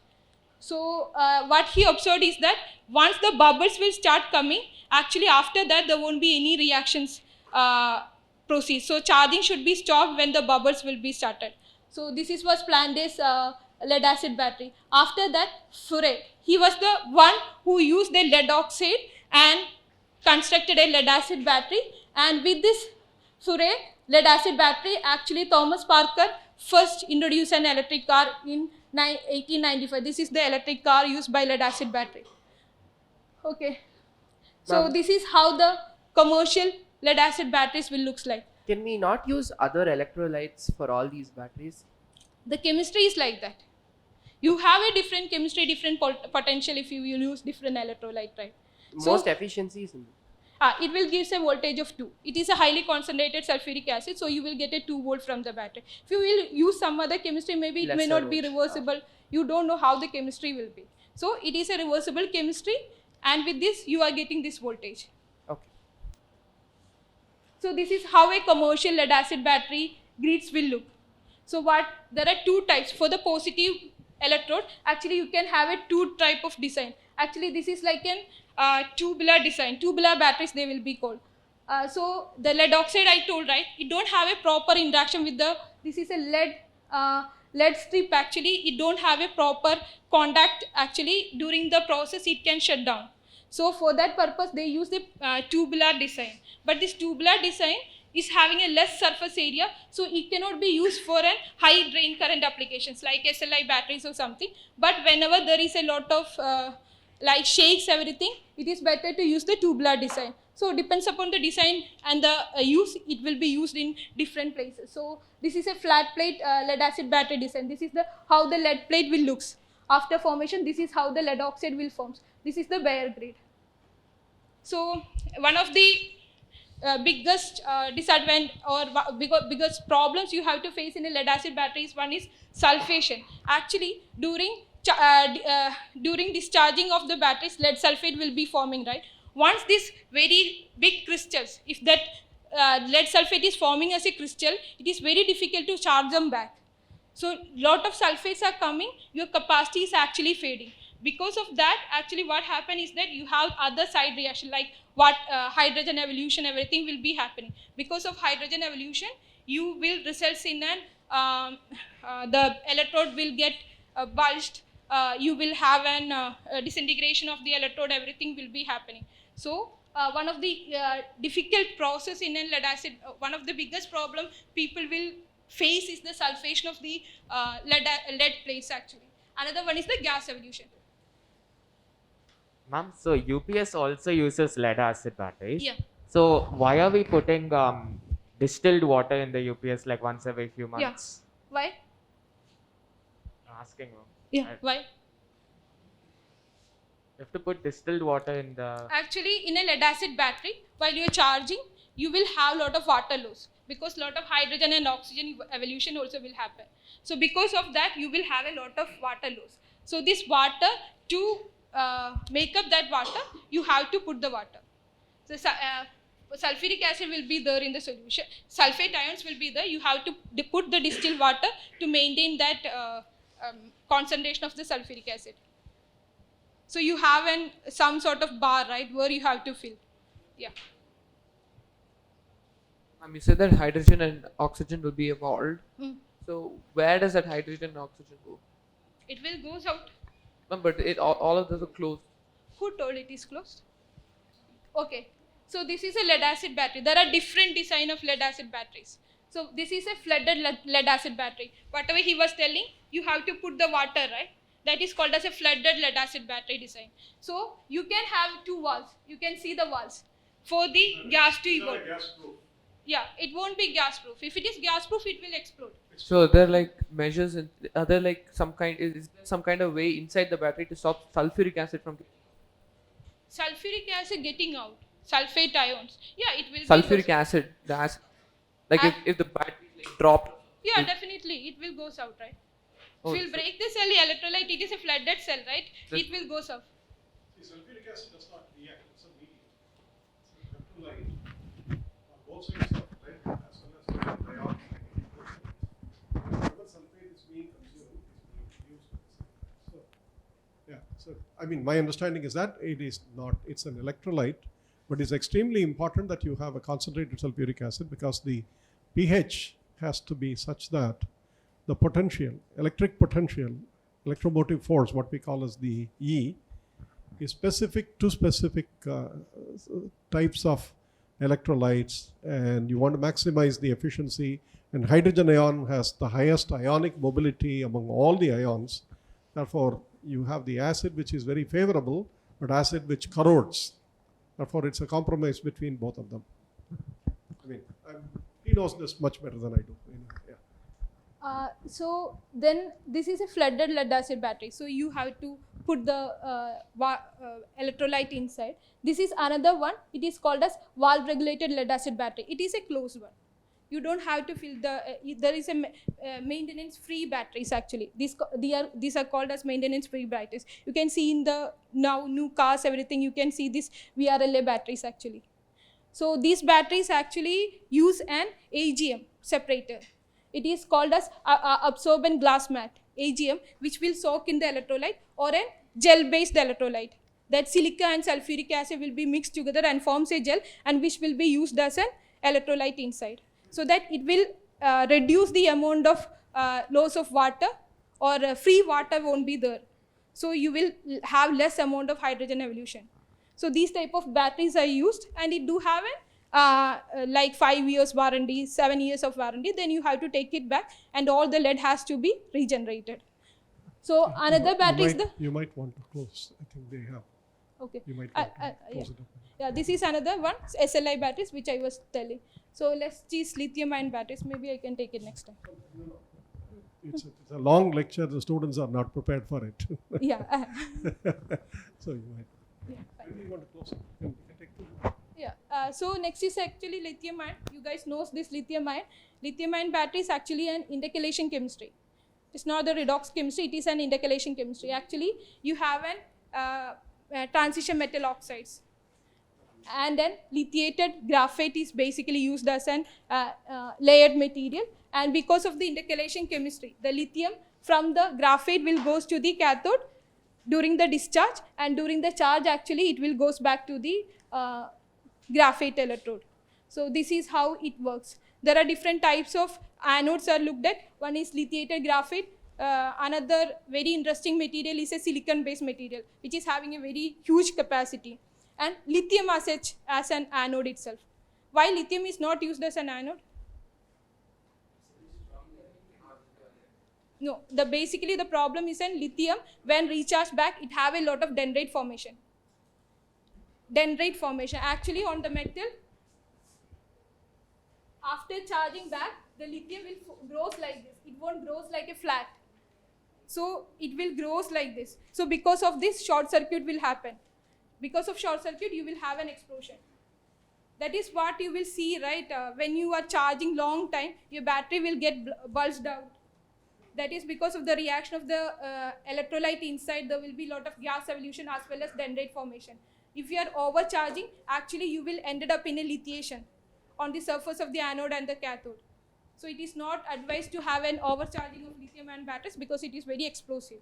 So what he observed is that once the bubbles will start coming, actually after that there won't be any reactions proceed. So charging should be stopped when the bubbles will be started. So this was Planté's lead acid battery. After that, Furey, he was the one who used the lead oxide and constructed a lead acid battery. And with this Furey lead acid battery, actually Thomas Parker first introduced an electric car in 1895. This is the electric car used by lead acid battery. Okay. So Ma'am. this is how the commercial lead acid batteries will looks like. Can we not use other electrolytes for all these batteries? The chemistry is like that. You have a different chemistry, different potential if you will use different electrolyte, right? So- Most efficiencies in It will give a voltage of 2. It is a highly concentrated sulfuric acid, so you will get a 2 volt from the battery. If you will use some other chemistry, maybe it may Lesser not be voltage. reversible. You don't know how the chemistry will be. So it is a reversible chemistry, and with this you are getting this voltage. Okay. So this is how a commercial lead acid battery grids will look. So there are two types. For the positive electrode, actually you can have a two type of design. Actually this is like an tubular design. Tubular batteries they will be called. So the lead oxide I told, right, it don't have a proper interaction with this is a lead strip. Actually it don't have a proper contact. Actually during the process it can shut down. So for that purpose they use the tubular design. But this tubular design is having a less surface area, so it cannot be used for an high drain current applications like SLI batteries or something. But whenever there is a lot of like shakes everything, it is better to use the tubular design. So depends upon the design and the use, it will be used in different places. So this is a flat plate lead acid battery design. This is how the lead plate will looks after formation. This is how the lead oxide will forms. This is the bare grade. So one of the biggest disadvantage or biggest problems you have to face in a lead acid batteries, one is sulfation. Actually during discharging of the batteries, lead sulfate will be forming, right? Once these very big crystals, if that lead sulfate is forming as a crystal, it is very difficult to charge them back. So lot of sulfates are coming, your capacity is actually fading. Because of that, actually what happen is that you have other side reaction like hydrogen evolution, everything will be happening. Because of hydrogen evolution, you will result in an the electrode will get bulged. You will have an disintegration of the electrode, everything will be happening. So one of the difficult process in a lead acid, one of the biggest problem people will face is the sulfation of the lead plates actually. Another one is the gas evolution. Ma'am, so UPS also uses lead acid batteries. Yeah. So why are we putting distilled water in the UPS like once every few months? Why? Asking. Ma'am. Yeah. Right. Why? You have to put distilled water in the. Actually, in a lead acid battery, while you are charging, you will have lot of water loss because lot of hydrogen and oxygen evolution also will happen. So because of that, you will have a lot of water loss. So this water, to make up that water, you have to put the water. So sulfuric acid will be there in the solution. Sulfate ions will be there. You have to put the distilled water to maintain that concentration of the sulfuric acid. So you have some sort of bar, right, where you have to fill. Yeah. You said that hydrogen and oxygen will be evolved. Mm. So where does that hydrogen and oxygen go? It will goes out. No, but all of those are closed. Who told it is closed? Okay. So this is a lead acid battery. There are different design of lead acid batteries. So this is a flooded lead acid battery. Whatever he was telling, you have to put the water, right? That is called as a flooded lead acid battery design. So you can have two walls. You can see the walls for the gas to evolve. Yeah, it won't be gas proof. If it is gas proof, it will explode. So there are like measures, and are there like some kind of way inside the battery to stop sulfuric acid from Sulfuric acid getting out. Sulfate ions. Yeah, it will sulfuric be acid? The acid, like if the battery is like dropped. Yeah, definitely. It will goes out, right? Oh, If you will break the cell, the electrolyte, it is a flooded cell, right? It will goes out. See, sulfuric acid does not react, it's a medium. It's an electrolyte on both sides of lead as well as dioxide. Whatever sulfate is being consumed is being used. So, yeah, so I mean, my understanding is that it is not, it's an electrolyte, but it's extremely important that you have a concentrated sulfuric acid because the pH has to be such that the potential, electric potential, electromotive force, what we call as the E, is specific to specific types of electrolytes, and you want to maximize the efficiency. And hydrogen ion has the highest ionic mobility among all the ions. Therefore, you have the acid which is very favorable, but acid which corrodes. Therefore, it's a compromise between both of them. I mean, he knows this much better than I do. Yeah. So then this is a flooded lead acid battery. So you have to put the electrolyte inside. This is another one. It is called as valve regulated lead acid battery. It is a closed one. You don't have to fill the, there is a maintenance free batteries actually. These are called as maintenance free batteries. You can see in the now new cars, everything, you can see this VRLA batteries actually. So these batteries actually use an AGM separator. It is called as absorbent glass mat, AGM, which will soak in the electrolyte, or a gel-based electrolyte. That silica and sulfuric acid will be mixed together and forms a gel, and which will be used as an electrolyte inside. So that it will reduce the amount of loss of water, or free water won't be there. So you will have less amount of hydrogen evolution. So these type of batteries are used, and it do have an like 5 years warranty, 7 years of warranty. Then you have to take it back, and all the lead has to be regenerated. So another battery is the. You might want to close. I think they have. Okay. You might want to close it up. Yeah, this is another one, SLI batteries, which I was telling. So let's choose lithium-ion batteries. Maybe I can take it next time. It's a long lecture. The students are not prepared for it. Yeah. So you might. Yeah. Maybe you want to close it. You can take two. Yeah. So next is actually lithium-ion. You guys know this lithium-ion. Lithium-ion battery is actually an intercalation chemistry. It's not the redox chemistry. It is an intercalation chemistry. Actually, you have an transition metal oxides. And then lithiated graphite is basically used as an layered material. And because of the intercalation chemistry, the lithium from the graphite will goes to the cathode during the discharge, and during the charge actually it will goes back to the graphite electrode. So this is how it works. There are different types of anodes are looked at. One is lithiated graphite. Another very interesting material is a silicon based material, which is having a very huge capacity. And lithium as such as an anode itself. Why lithium is not used as an anode? No, basically the problem is in lithium, when recharged back, it have a lot of dendrite formation. Dendrite formation actually on the metal. After charging back, the lithium will grows like this. It won't grows like a flat. So it will grows like this. So because of this, short circuit will happen. Because of short circuit, you will have an explosion. That is what you will see, right? When you are charging long time, your battery will get bulged out. That is because of the reaction of the electrolyte inside. There will be a lot of gas evolution as well as dendrite formation. If you are overcharging, actually you will ended up in a lithiation on the surface of the anode and the cathode. So it is not advised to have an overcharging of lithium-ion batteries because it is very explosive.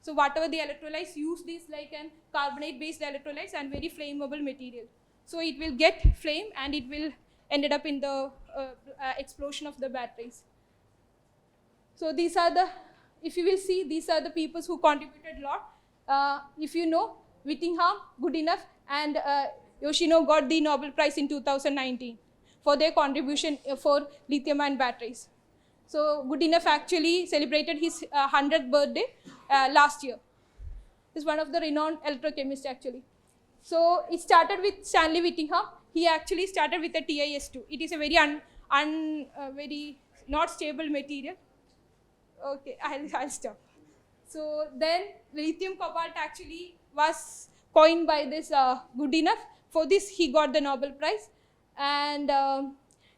So whatever the electrolytes used is like an carbonate-based electrolytes and very flammable material. So it will get flame and it will ended up in the explosion of the batteries. So these are the, if you will see, these are the people who contributed a lot. If you know, Whittingham, Goodenough, and Yoshino got the Nobel Prize in 2019 for their contribution for lithium-ion batteries. So Goodenough actually celebrated his 100th birthday last year. He's one of the renowned electrochemists actually. So it started with Stanley Whittingham. He actually started with a TiS2. It is a very very not stable material. Okay, I'll stop. So then lithium cobalt actually was coined by this Goodenough. For this he got the Nobel Prize. And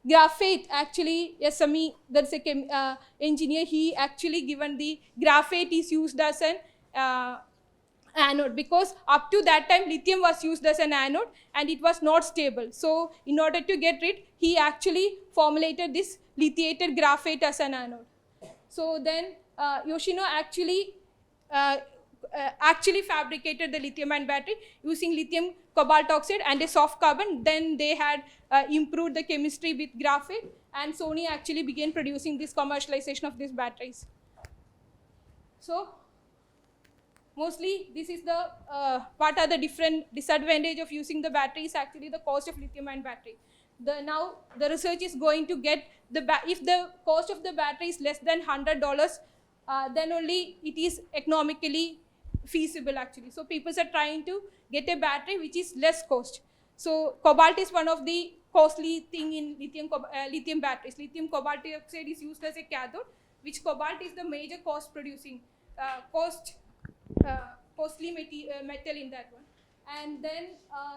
graphite actually, Yasami, there's a engineer, he actually given the graphite is used as an anode because up to that time lithium was used as an anode and it was not stable. So in order to get rid, he actually formulated this lithiated graphite as an anode. So then Yoshino actually fabricated the lithium-ion battery using lithium cobalt oxide and a soft carbon. Then they had improved the chemistry with graphite, and Sony actually began producing this commercialization of these batteries. So mostly this is the what are the different disadvantages of using the battery is actually the cost of lithium-ion battery. Now the research is going to get if the cost of the battery is less than $100, then only it is economically feasible actually. So people are trying to get a battery which is less cost. So cobalt is one of the costly thing in lithium batteries. Lithium cobalt dioxide is used as a cathode, which cobalt is the major costly metal in that one. And then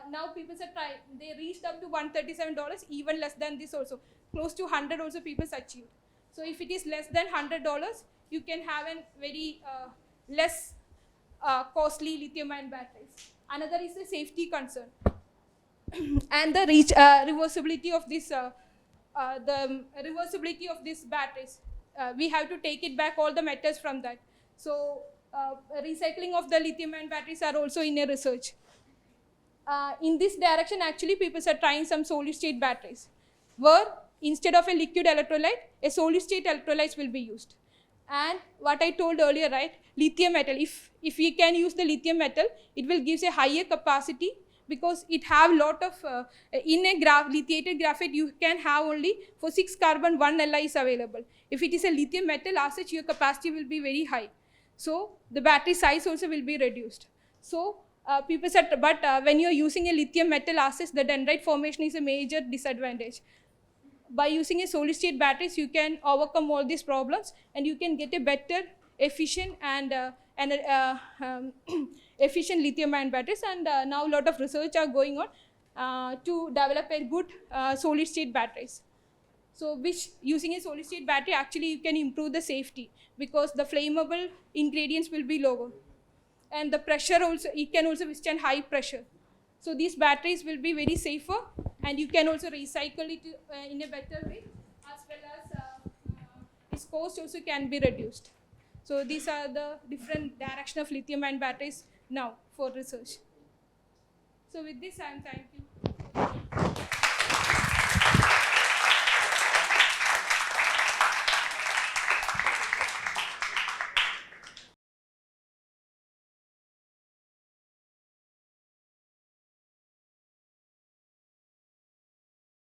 now people are trying, they reached up to $137, even less than this also. Close to 100 also people achieved. So if it is less than $100, you can have a very less costly lithium ion batteries. Another is the safety concern. And the reversibility of this batteries. We have to take it back all the metals from that. So recycling of the lithium ion batteries are also in a research. In this direction, actually, people are trying some solid state batteries, where instead of a liquid electrolyte, a solid state electrolytes will be used. And what I told earlier, right, lithium metal, if we can use the lithium metal, it will give a higher capacity, because it have lot of, in a lithiated graphite, you can have only for 6 carbon 1 Li is available. If it is a lithium metal, as such, your capacity will be very high. So the battery size also will be reduced. So people said, but when you're using a lithium metal as such, the dendrite formation is a major disadvantage. By using a solid state batteries, you can overcome all these problems, and you can get a better, efficient and efficient lithium ion batteries. And now a lot of research are going on to develop a good solid state batteries. So which using a solid state battery, actually you can improve the safety, because the flammable ingredients will be lower. And the pressure also, it can also withstand high pressure. So these batteries will be very safer, and you can also recycle it in a better way, as well as its cost also can be reduced. So these are the different direction of lithium ion batteries now for research. So with this, I am thanking.